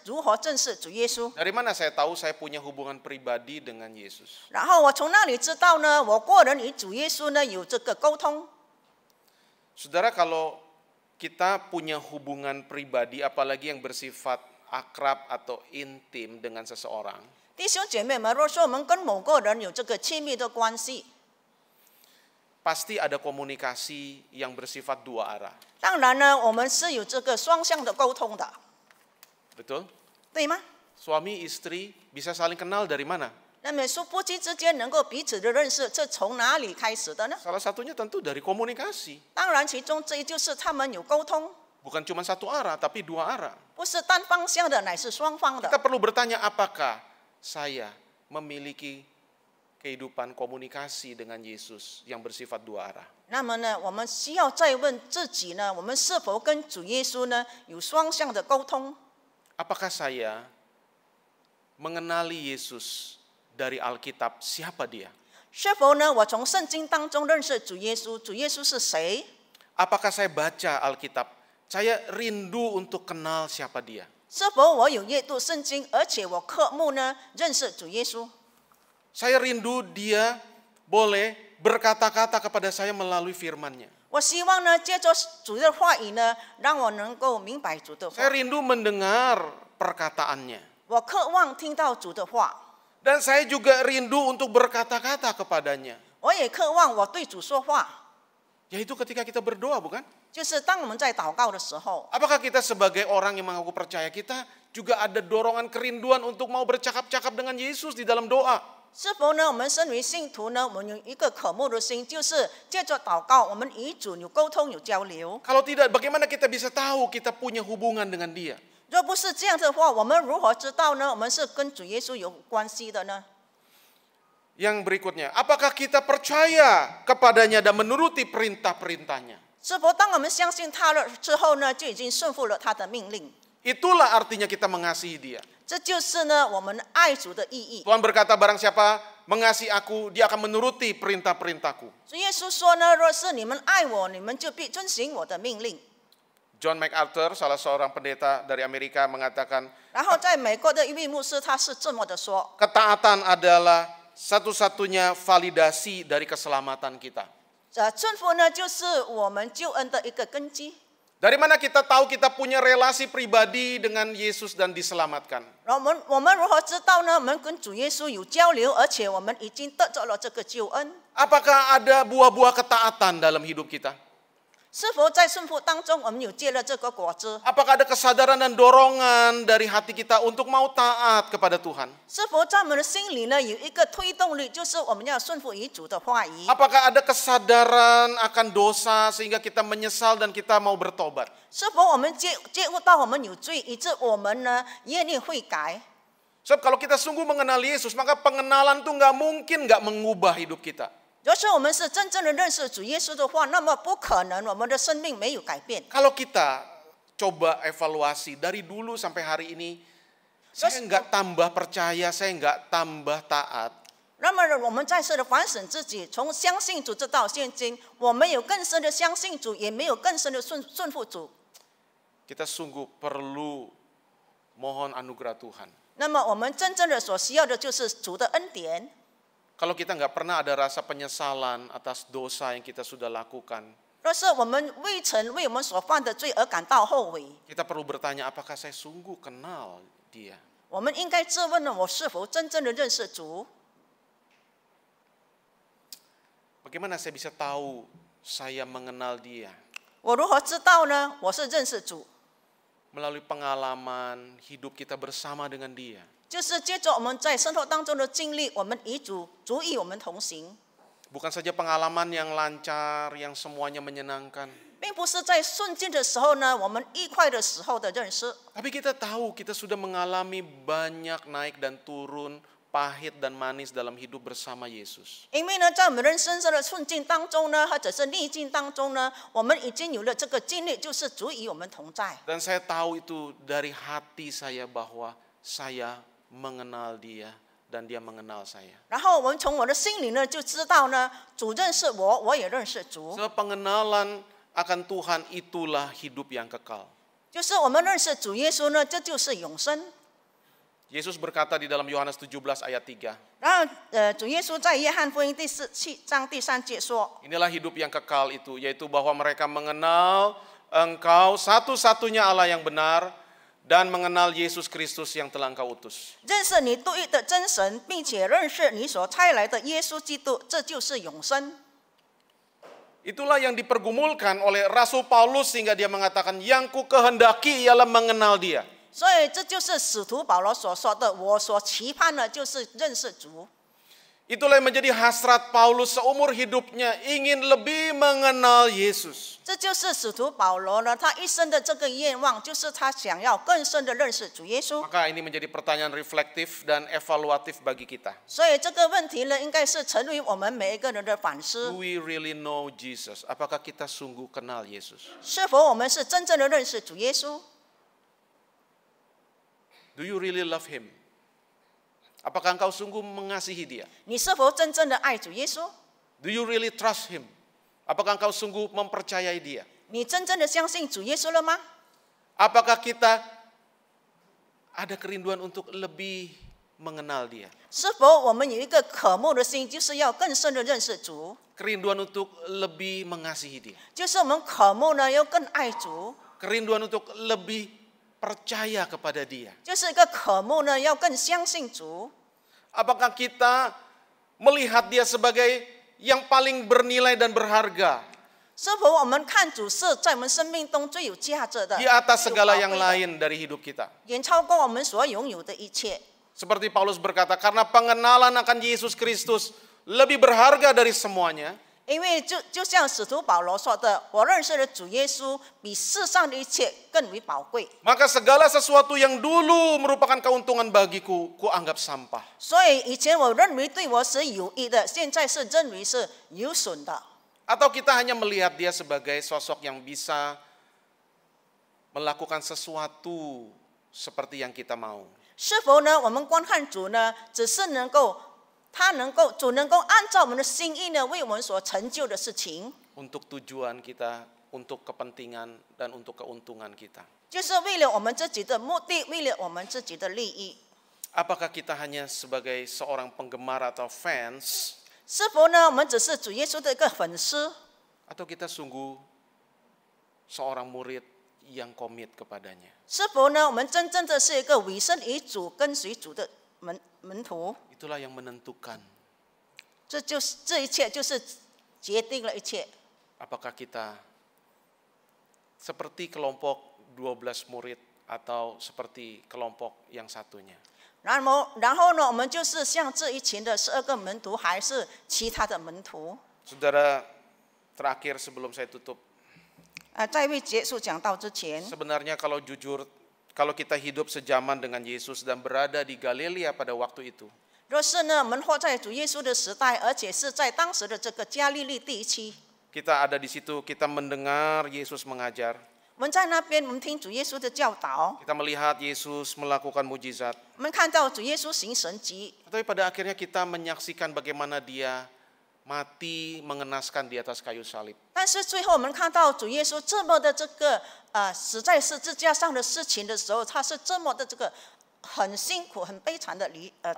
如何认识主耶稣？ Dari mana saya tahu saya punya hubungan pribadi dengan Yesus? 然后我从那里知道呢，我个人与主耶稣呢有这个沟通。 Saudara, kalau kita punya hubungan pribadi apalagi yang bersifat akrab atau intim dengan seseorang, 弟兄姐妹们，若说我们跟某个人有这个亲密的关系， pasti ada komunikasi yang bersifat dua arah. 当然呢，我们是有这个双向的沟通的， Betul? 对吗？ Suami istri bisa saling kenal dari mana? 那么说夫妻之间能够彼此的认识，这从哪里开始的呢？ Salah satunya tentu dari komunikasi. 当然，其中这一就是他们有沟通， Bukan cuma satu arah, tapi dua arah. 不是单方向的，乃是双方 Kita 的。 perlu bertanya apakah saya memiliki kehidupan komunikasi dengan Yesus yang bersifat dua arah. 那么呢，我们需要再问自己呢，我们是否跟主耶稣呢有双向的沟通？ Apakah saya mengenali Yesus dari Alkitab, siapa dia? 是否呢，我从圣经当中认识主耶稣？主耶稣是谁？ Apakah saya baca Alkitab, saya rindu untuk kenal siapa dia? 是否我有阅读圣经，而且我渴慕呢认识主耶稣？ Saya rindu dia boleh berkata-kata kepada saya melalui firman-Nya. 我希望呢，借着主的话语呢，让我能够明白主的 Saya 话。 rindu mendengar perkataannya. 我渴望听到主的话， Dan saya juga rindu untuk berkata-kata kepadanya. 我也渴望我对主说话。 Yaitu ketika kita berdoa, bukan? 就是当我们在祷告的时候， Apakah kita sebagai orang yang mengaku percaya, kita juga ada dorongan kerinduan untuk mau bercakap-cakap dengan Yesus di dalam doa? 是否呢？我们身为信徒呢，我们有一个渴慕的心，就是借着祷告，我们与主有沟通、有交流。 Kalau tidak, bagaimana kita bisa tahu kita punya hubungan dengan dia? 若不是这样的话，我们如何知道呢？我们是跟主耶稣有关系的呢？ Yang berikutnya, apakah kita percaya kepadanya dan menuruti perintah-perintahnya? 是否当我们相信他了之后呢，就已经顺服了他的命令？ Itulah artinya kita mengasihi dia. 这就是呢，我们爱主的意义。 Tuhan berkata, barang siapa mengasihi aku, dia akan menuruti perintah-perintahku. 主耶稣说呢，若是你们爱我，你们就必遵行我的命令。 John MacArthur, salah seorang pendeta dari Amerika, mengatakan, 然后在美国的一位牧师，他是这么的说： ketaatan adalah satu-satunya validasi dari keselamatan kita. 顺服呢，就是我们救恩的一个根基。 Dari mana kita tahu kita punya relasi pribadi dengan Yesus dan diselamatkan? 我们如何知道呢？我们跟主耶稣有交流，而且我们已经得着了这个救恩。 Apakah ada buah-buah ketaatan dalam hidup kita? 是否在顺服当中，我们有结了这个果子？ Apakah ada kesadaran dan dorongan dari hati kita untuk mau taat kepada Tuhan? 是否在我们的心里呢有一个推动力，就是我们要顺服于主的话语？ Apakah ada kesadaran akan dosa sehingga kita menyesal dan kita mau bertobat? 是否我们觉悟到我们有罪，以致我们呢愿意悔改？ Sebab kalau kita sungguh mengenal Yesus, maka pengenalan itu nggak mungkin nggak mengubah hidup kita. 若是我们是真正的认识主耶稣的话，那么不可能我们的生命没有改变。 Kalau kita coba evaluasi dari dulu sampai hari ini, saya nggak tambah percaya, saya nggak tambah taat. 那么我们再次的反省自己，从相信主直到现今，我们有更深的相信主，也没有更深的顺服主。 Kita sungguh perlu mohon anugerah Tuhan. 那么我们真正的所需要的就是主的恩典。 Kalau kita nggak pernah ada rasa penyesalan atas dosa yang kita sudah lakukan, 若是我们未曾为我们所犯的罪而感到后悔， kita perlu bertanya, apakah saya sungguh kenal dia? 我们应该自问呢：我是否真正的认识主？ Bagaimana saya bisa tahu saya mengenal dia? 我如何知道呢？我是认识主， Melalui pengalaman hidup kita bersama dengan dia. 就是借着我们在生活当中的经历，我们与主与我们同行， Bukan saja pengalaman yang lancar, yang semuanya menyenangkan. 并不是在顺境的时候呢，我们愉快的时候的认识。 Tapi kita tahu kita sudah mengalami banyak naik dan turun, pahit dan manis dalam hidup bersama Yesus. 因为呢，在我们人生的顺境当中呢，或者是逆境当中呢，我们已经有了这个经历，就是主与我们同在。 Dan saya tahu itu dari hati saya bahwa saya mengenal dia dan dia mengenal saya. 然后我们从我的心里呢，就知道呢，主认识我，我也认识主。 Sebab pengenalan akan Tuhan itulah hidup yang kekal. 就是我们认识主耶稣呢，这就是永生。 Yesus berkata di dalam Yohanes 17 ayat 3. 然后主耶稣在约翰福音第7章第3节说： Inilah hidup yang kekal itu, yaitu bahwa mereka mengenal Engkau satu-satunya Allah yang benar dan mengenal Yesus Kristus yang telah Engkau utus. 认识你独一的真神，并且认识你所差来的耶稣基督，这就是永生。 Itulah yang dipergumulkan oleh Rasul Paulus sehingga dia mengatakan, yang ku kehendaki ialah mengenal dia. 所以这就是使徒保罗所说的，我所期盼的就是认识主。 Itulah yang menjadi hasrat Paulus seumur hidupnya, ingin lebih mengenal Yesus. 这就是使徒保罗呢，他一生的这个愿望，就是他想要更深的认识主耶稣。 Maka ini menjadi pertanyaan reflektif dan evaluatif bagi kita. 所以这个问题呢，应该是成为我们每一个人的反思 Do：we really know Jesus? Apakah kita sungguh kenal Yesus? 是否我们是真正的认识主耶稣？ Do you really love Him? Apakah engkau sungguh mengasihi Dia? 你是否真正的爱主耶稣？ Do you really trust Him? Apakah engkau sungguh mempercayai Dia? 你真正的相信主耶稣了吗？ Apakah kita ada kerinduan untuk lebih mengenal Dia? 是否我们有一个渴慕的心，就是要更深的认识主？ Kerinduan untuk lebih mengasihi Dia? 就是我们渴慕呢，要更爱主， Kerinduan untuk lebih percaya kepada Dia? 就是一个渴慕呢，要更相信主。 Apakah kita melihat Dia sebagai yang paling bernilai dan berharga 是否我们看主是在我们生命中最有价值的， di atas 最有 segala 宝 yang 贵的， lain dari hidup kita? 远超过我们所拥有的一切？ Seperti Paulus berkata, karena pengenalan akan Yesus Kristus lebih berharga dari semuanya, 因为就像使徒保罗说的，我认识的主耶稣比世上的一切更为宝贵。 maka segala sesuatu yang dulu merupakan keuntungan bagiku, kuanggap sampah. 所以以前我认为对我是有益的，现在是认为是有损的。 Atau kita hanya melihat Dia sebagai sosok yang bisa melakukan sesuatu seperti yang kita mau. 是否呢？我们观看主呢，只是主能够按照我们的心意呢，为我们所成就的事情， Untuk tujuan kita, untuk kepentingan, dan untuk keuntungan kita. 就是为了我们自己的目的，为了我们自己的利益。 Apakah kita hanya sebagai seorang penggemar atau fans, 是否呢？我们只是主耶稣的一个粉丝， atau kita sungguh seorang murid yang komit kepadanya? 是否呢？我们真正的是一个委身于主、跟随主的门徒？ Itulah yang menentukan 这一切就是决定了一切。 apakah kita seperti kelompok 12 murid atau seperti kelompok yang satunya. 然后呢，我们就是像这一群的12个门徒，还是其他的门徒？ Saudara, terakhir sebelum saya tutup, 在未结束讲道之前， sebenarnya kalau jujur, kalau kita hidup sejaman dengan Yesus dan berada di Galilea pada waktu itu, 若是呢，我们活在主耶稣的时代，而且是在当时的这个加利利地区， kita ada di situ, kita mendengar Yesus mengajar, 我们在那边，我们听主耶稣的教导， kita melihat Yesus melakukan mujizat, 我们看到主耶稣行神迹， tetapi pada akhirnya kita menyaksikan bagaimana Dia mati mengenaskan di atas kayu salib. 但是最后我们看到主耶稣这么的这个死在十字架上的事情的时候，他是这么的这个很辛苦、很悲惨的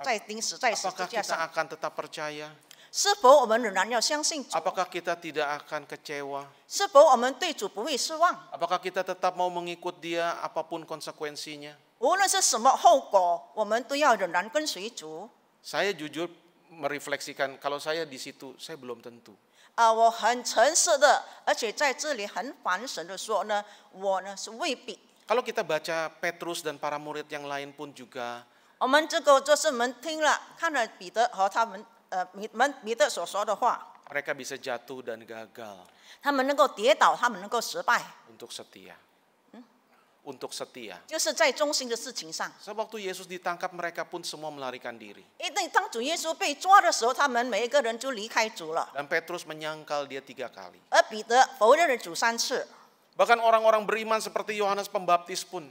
在钉死在十字 Apakah 架 kita 上。 akan tetap percaya? 是否我们仍然要相信主？ Apakah kita tidak akan kecewa? 是否我们对主不会失望？ Apakah kita tetap mau mengikut Dia apapun konsekuensinya? 无论是什么后果，我们都要仍然跟随主。 Saya jujur merefleksikan, kalau saya di situ, saya belum tentu. 我很诚实的，而且在这里很反省的说呢，我呢是未必。 Kalau kita baca Petrus dan para murid yang lain pun juga, 我们这个就是我们听了看了彼得和他们彼得所说的话， mereka bisa jatuh dan gagal 他们能够跌倒，他们能够失败， untuk setia. Untuk setia. 就是在中心的事情上。 Sebab waktu Yesus ditangkap, mereka pun semua melarikan diri. 因为当主耶稣被抓的时候，他们每一个人就离开主了， Dan Petrus menyangkal dia 3 kali. 而彼得否认了主3次， Bahkan orang-orang beriman seperti Yohanes Pembaptis pun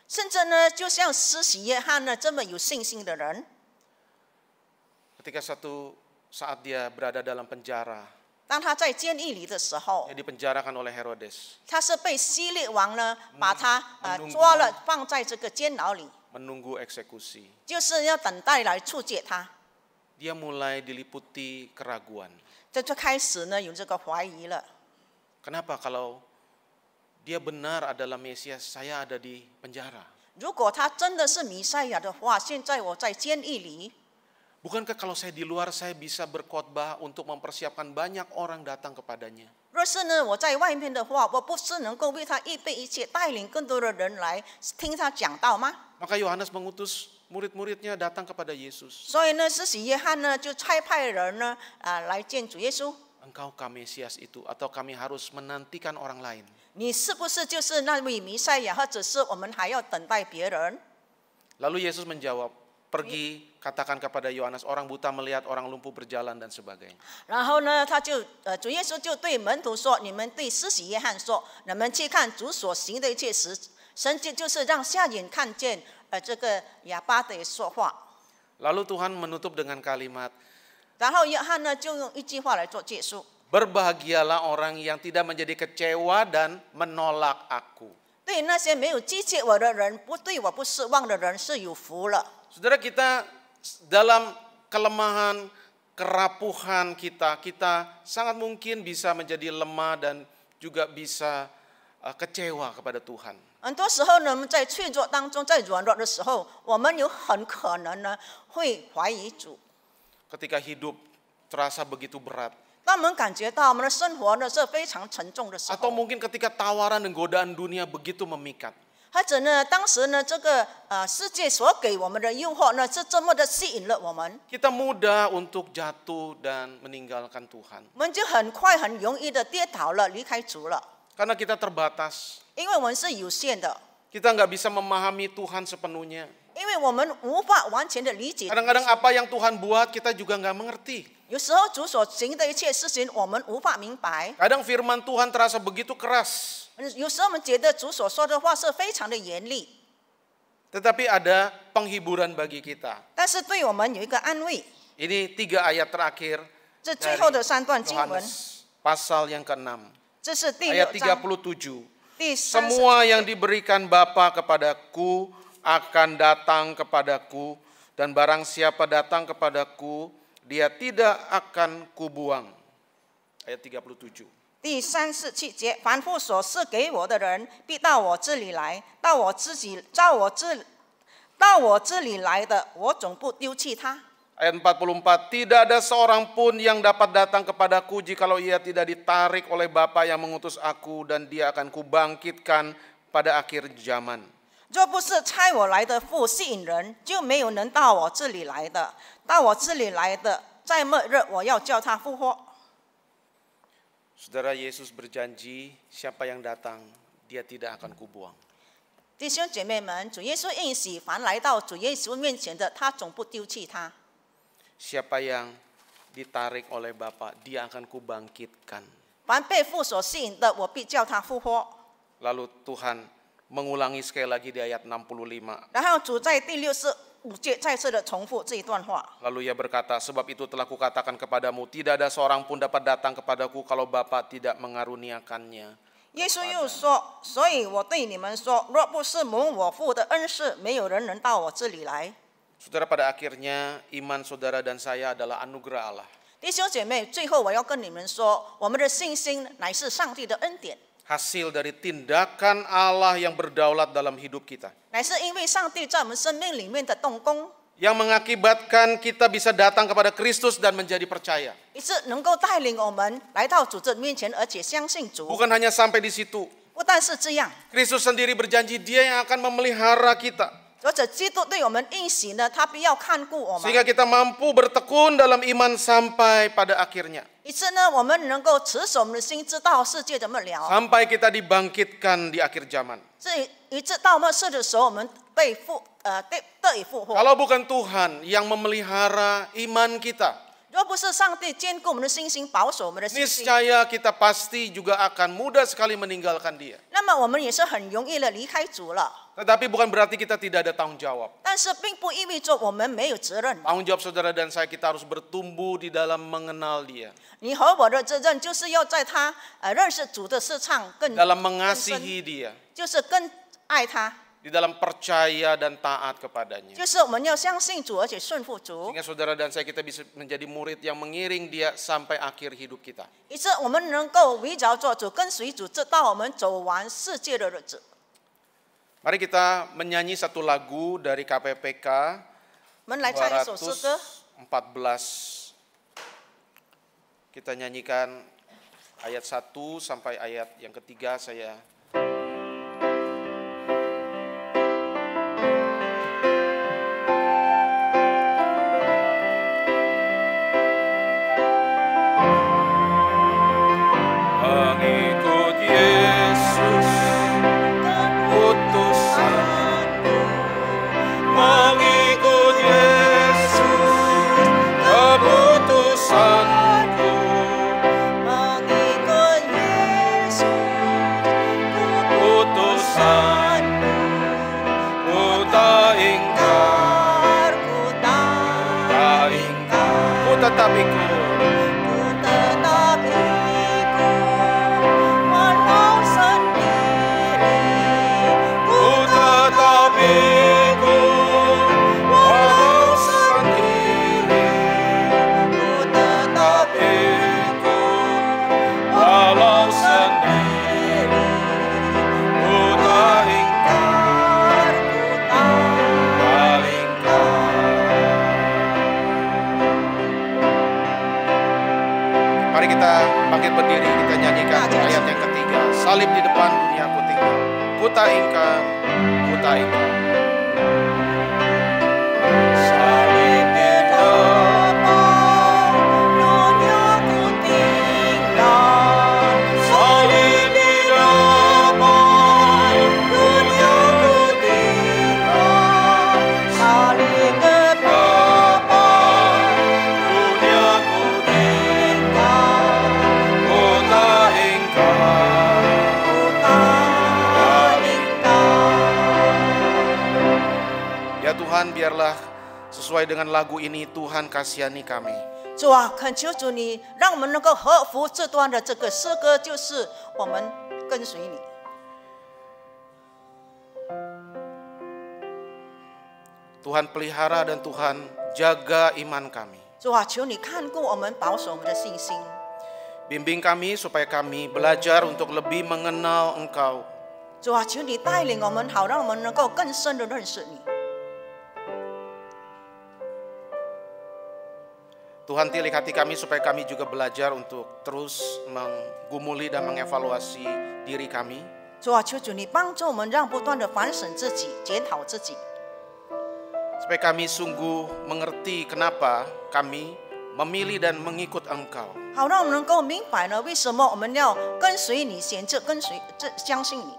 甚至呢，就像施洗约翰呢这么有信心的人， ketika satu saat dia berada dalam penjara, 当他在监狱里的时候 dia，dipenjarakan oleh Herodes, 他是被希律王呢把他抓了，放在这个监牢里， menunggu eksekusi. 就是要等待来处决他。 Dia mulai diliputi keraguan. 这就开始呢有这个怀疑了。 Kenapa kalau dia benar adalah Mesias, saya ada di penjara? 如果他真的是弥赛亚的话，现在我在监狱里， Bukankah kalau saya di luar saya bisa berkhotbah untuk mempersiapkan banyak orang datang kepadanya? 若是呢，我在外面的话，我不是能够为他预备一切，带领更多的人来听他讲道吗？ Maka Yohanes mengutus murid-muridnya datang kepada Yesus. 所以呢，施洗约翰呢就差派人呢来见主耶稣。 Engkaukah Mesias itu atau kami harus menantikan orang lain? 你是不是就是那位弥赛亚，或者是我们还要等待别人？ Lalu Yesus menjawab, pergi katakan kepada Yohanes, orang buta melihat, orang lumpuh berjalan dan sebagainya. 然后呢，主耶稣就对门徒说：“你们对施洗约翰说，你们去看主所行的一切神迹，就是让瞎眼看见，这个哑巴的说话。” Lalu Tuhan menutup dengan kalimat, 然后约翰呢就用一句话来做结束。 berbahagialah orang yang tidak menjadi kecewa dan menolak aku. 对那些没有拒绝我的人，不对我不失望的人是有福了。 Saudara, kita dalam kelemahan, kerapuhan kita sangat mungkin bisa menjadi lemah dan juga bisa kecewa kepada Tuhan. 很多时候呢，我们在脆弱当中，在软弱的时候，我们有很可能呢会怀疑主。 Ketika hidup terasa begitu berat. 当我们感觉到我们的生活呢是非常沉重的时 Atau 候， mungkin ketika tawaran dan godaan dunia begitu memikat. 或者呢，当时呢这个世界所给我们的诱惑呢是这么的吸引了我们， Kita mudah untuk jatuh dan meninggalkan Tuhan. 我们就很快很容易的跌倒了，离开主了， Karena kita terbatas. 因为我们是有限的， Kita nggak bisa memahami Tuhan sepenuhnya. 因为我们无法完全的理解。 Kadang-kadang apa yang Tuhan buat kita juga nggak mengerti. 有时候主所行的一切事情，我们无法明白。 Kadang firman Tuhan terasa begitu keras. 有时候我们觉得主所说的话是非常的严厉， Tetapi ada penghiburan bagi kita. 但是对我们有一个安慰。 Ini 3 ayat terakhir 这最后的3段经文， Yohanes pasal yang ke-6. 这是第 Ayat 6章 37. 第30。 Semua yang diberikan Bapa kepadaku akan datang kepadaku, dan barang siapa datang kepadaku, dia tidak akan kubuang. Ayat 37. 第37节，凡父所赐给我的人，必到我这里来；到我这里来的，我总不丢弃他。 Ayat 44, tidak ada seorang pun yang dapat datang kepadaku jikalau ia tidak ditarik oleh Bapa yang mengutus aku, dan dia akan kubangkitkan pada akhir zaman. 若不是差我来的父吸引人，就没有能到我这里来的。到我这里来的，在末日我要叫他复活。 Saudara, Yesus berjanji siapa yang datang, dia tidak akan kubuang. 弟兄姐妹们，主耶稣应许，凡来到主耶稣面前的，他总不丢弃他。 Siapa yang ditarik oleh Bapa, dia akan kubangkitkan. 凡被父所吸引的，我必叫他复活。 Lalu Tuhan mengulangi sekali lagi di ayat 65. 然后主在第65节再次的重复这一段话。 Lalu ia berkata, sebab itu telah kukatakan kepadamu, tidak ada seorang pun dapat datang kepadaku kalau Bapa tidak mengaruniakannya. 耶稣又说：“所以我对你们说，若不是蒙我父的恩赐，没有人能到我这里来。” Saudara, pada akhirnya iman saudara dan saya adalah anugerah Allah. 弟兄姐妹，最后我要跟你们说，我们的信心乃是上帝的恩典， Hasil dari tindakan Allah yang berdaulat dalam hidup kita. 乃是因为上帝在我们生命里面的动工， Yang mengakibatkan kita bisa datang kepada Kristus dan menjadi percaya. 以致能够带领我们来到主的面前，而且相信主。 Bukan hanya sampai di situ. 不但是这样， Kristus sendiri berjanji dia yang akan memelihara kita. 或者基督对我们应许呢，他必要看顾我们， Sehingga kita mampu bertekun dalam iman sampai pada akhirnya. 以致呢，我们能够持守我们的心，知道世界的末了。 Sampai kita dibangkitkan di akhir zaman. 以致到末世的时候，我们得以复活。 Kalau bukan Tuhan yang memelihara iman kita, 若不是上帝坚固我们的信心，保守我们的信心， niscaya kita pasti juga akan mudah sekali meninggalkan dia. 那么我们也是很容易的离开主了。 Tetapi bukan berarti kita tidak ada tanggung jawab. 但是并不意味着我们没有责任。 Tanggung jawab saudara dan saya, kita harus bertumbuh di dalam mengenal dia. 你和我的责任就是要在他认识主的市场更 Dalam mengasihi dia. 就是更爱他， Di dalam percaya dan taat kepadanya. 就是我们要相信主，而且顺服主， Sehingga saudara dan saya kita bisa menjadi murid yang mengiring dia sampai akhir hidup kita. 以致我们能够围绕着主，跟随主，直到我们走完世界的日子。 Mari kita menyanyi satu lagu dari KPPK 我们来唱一首诗歌， 14. Kita nyanyikan ayat 1 sampai ayat yang ketiga saya. Mengikut Yesus keputusanku, mengikut Yesus keputusanku, mengikut Yesus keputusanku, ku tak ingkar, ku tak ingkar, ku tetap ikut. ku tetap ikut walau sendiri, Ku tetap ikut walau sendiri, ku tetap ikut walau sendiri, ku tak ingkar, tak ingkar. Mari kita bangkit berdiri, kita nyanyikan ayat yang ketiga. Salib di depan dunia ku tinggal, ku tak ingkar, ku tak ingkar. Salib di depan dunia ku tinggal, salib di depan dunia ku tinggal, salib depan dunia ku tinggal, ku tak ingkar, ku tak ingkar. Ya Tuhan, biarlah sesuai dengan lagu ini Tuhan kasihani kami. 主啊，恳求主你让我们能够合乎这段的这个诗歌，就是我们跟随你。 Tuhan pelihara dan Tuhan jaga iman kami. 主啊，求你看顾我们，保守我们的信心。 Bimbing kami supaya kami belajar untuk lebih mengenal Engkau. 主啊，求你带领我们，好让我们能够更深的认识你。 Tuhan tilik hati kami supaya kami juga belajar untuk terus menggumuli dan mengevaluasi diri kami. 主啊，求主你帮助我们，让不断的反省自己，检讨自己。 Supaya kami sungguh mengerti kenapa kami memilih dan mengikut Engkau. 好让我们能够明白呢，为什么我们要跟随你，选择跟随，相信你。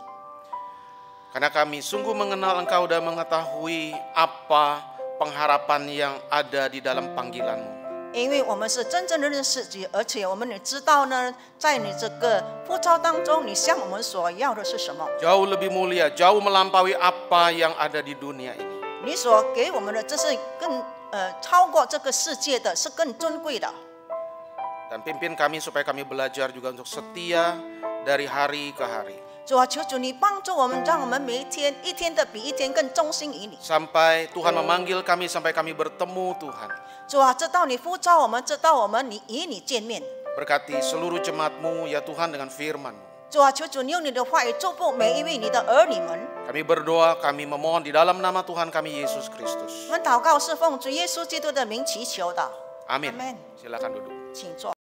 Karena kami sungguh mengenal Engkau dan mengetahui apa pengharapan yang ada di dalam panggilan-Mu. 因为我们是真正的认识你，而且我们也知道呢，在你这个呼召当中，你向我们所要的是什么？ Jauh lebih mulia, jauh melampaui apa yang ada di dunia ini. 你所给我们的，这是更超过这个世界的，是更尊贵的。 Dan pimpin kami supaya kami belajar juga untuk setia dari hari ke hari. 主啊，求主你帮助我们，让我们每一天一天的比一天更忠心于你。 Sampai Tuhan memanggil kami, sampai kami bertemu Tuhan. 主啊，直到你呼召我们，直到我们与你见面。 Berkati seluruh jemaat-Mu ya Tuhan dengan firman-Mu. 主啊，求主你用你的话语祝福每一位你的儿女们。 Kami berdoa, kami memohon di dalam nama Tuhan kami Yesus Kristus. 我们祷告是奉主耶稣基督的名祈求的。 Amin. Amin. Silakan duduk. 请坐。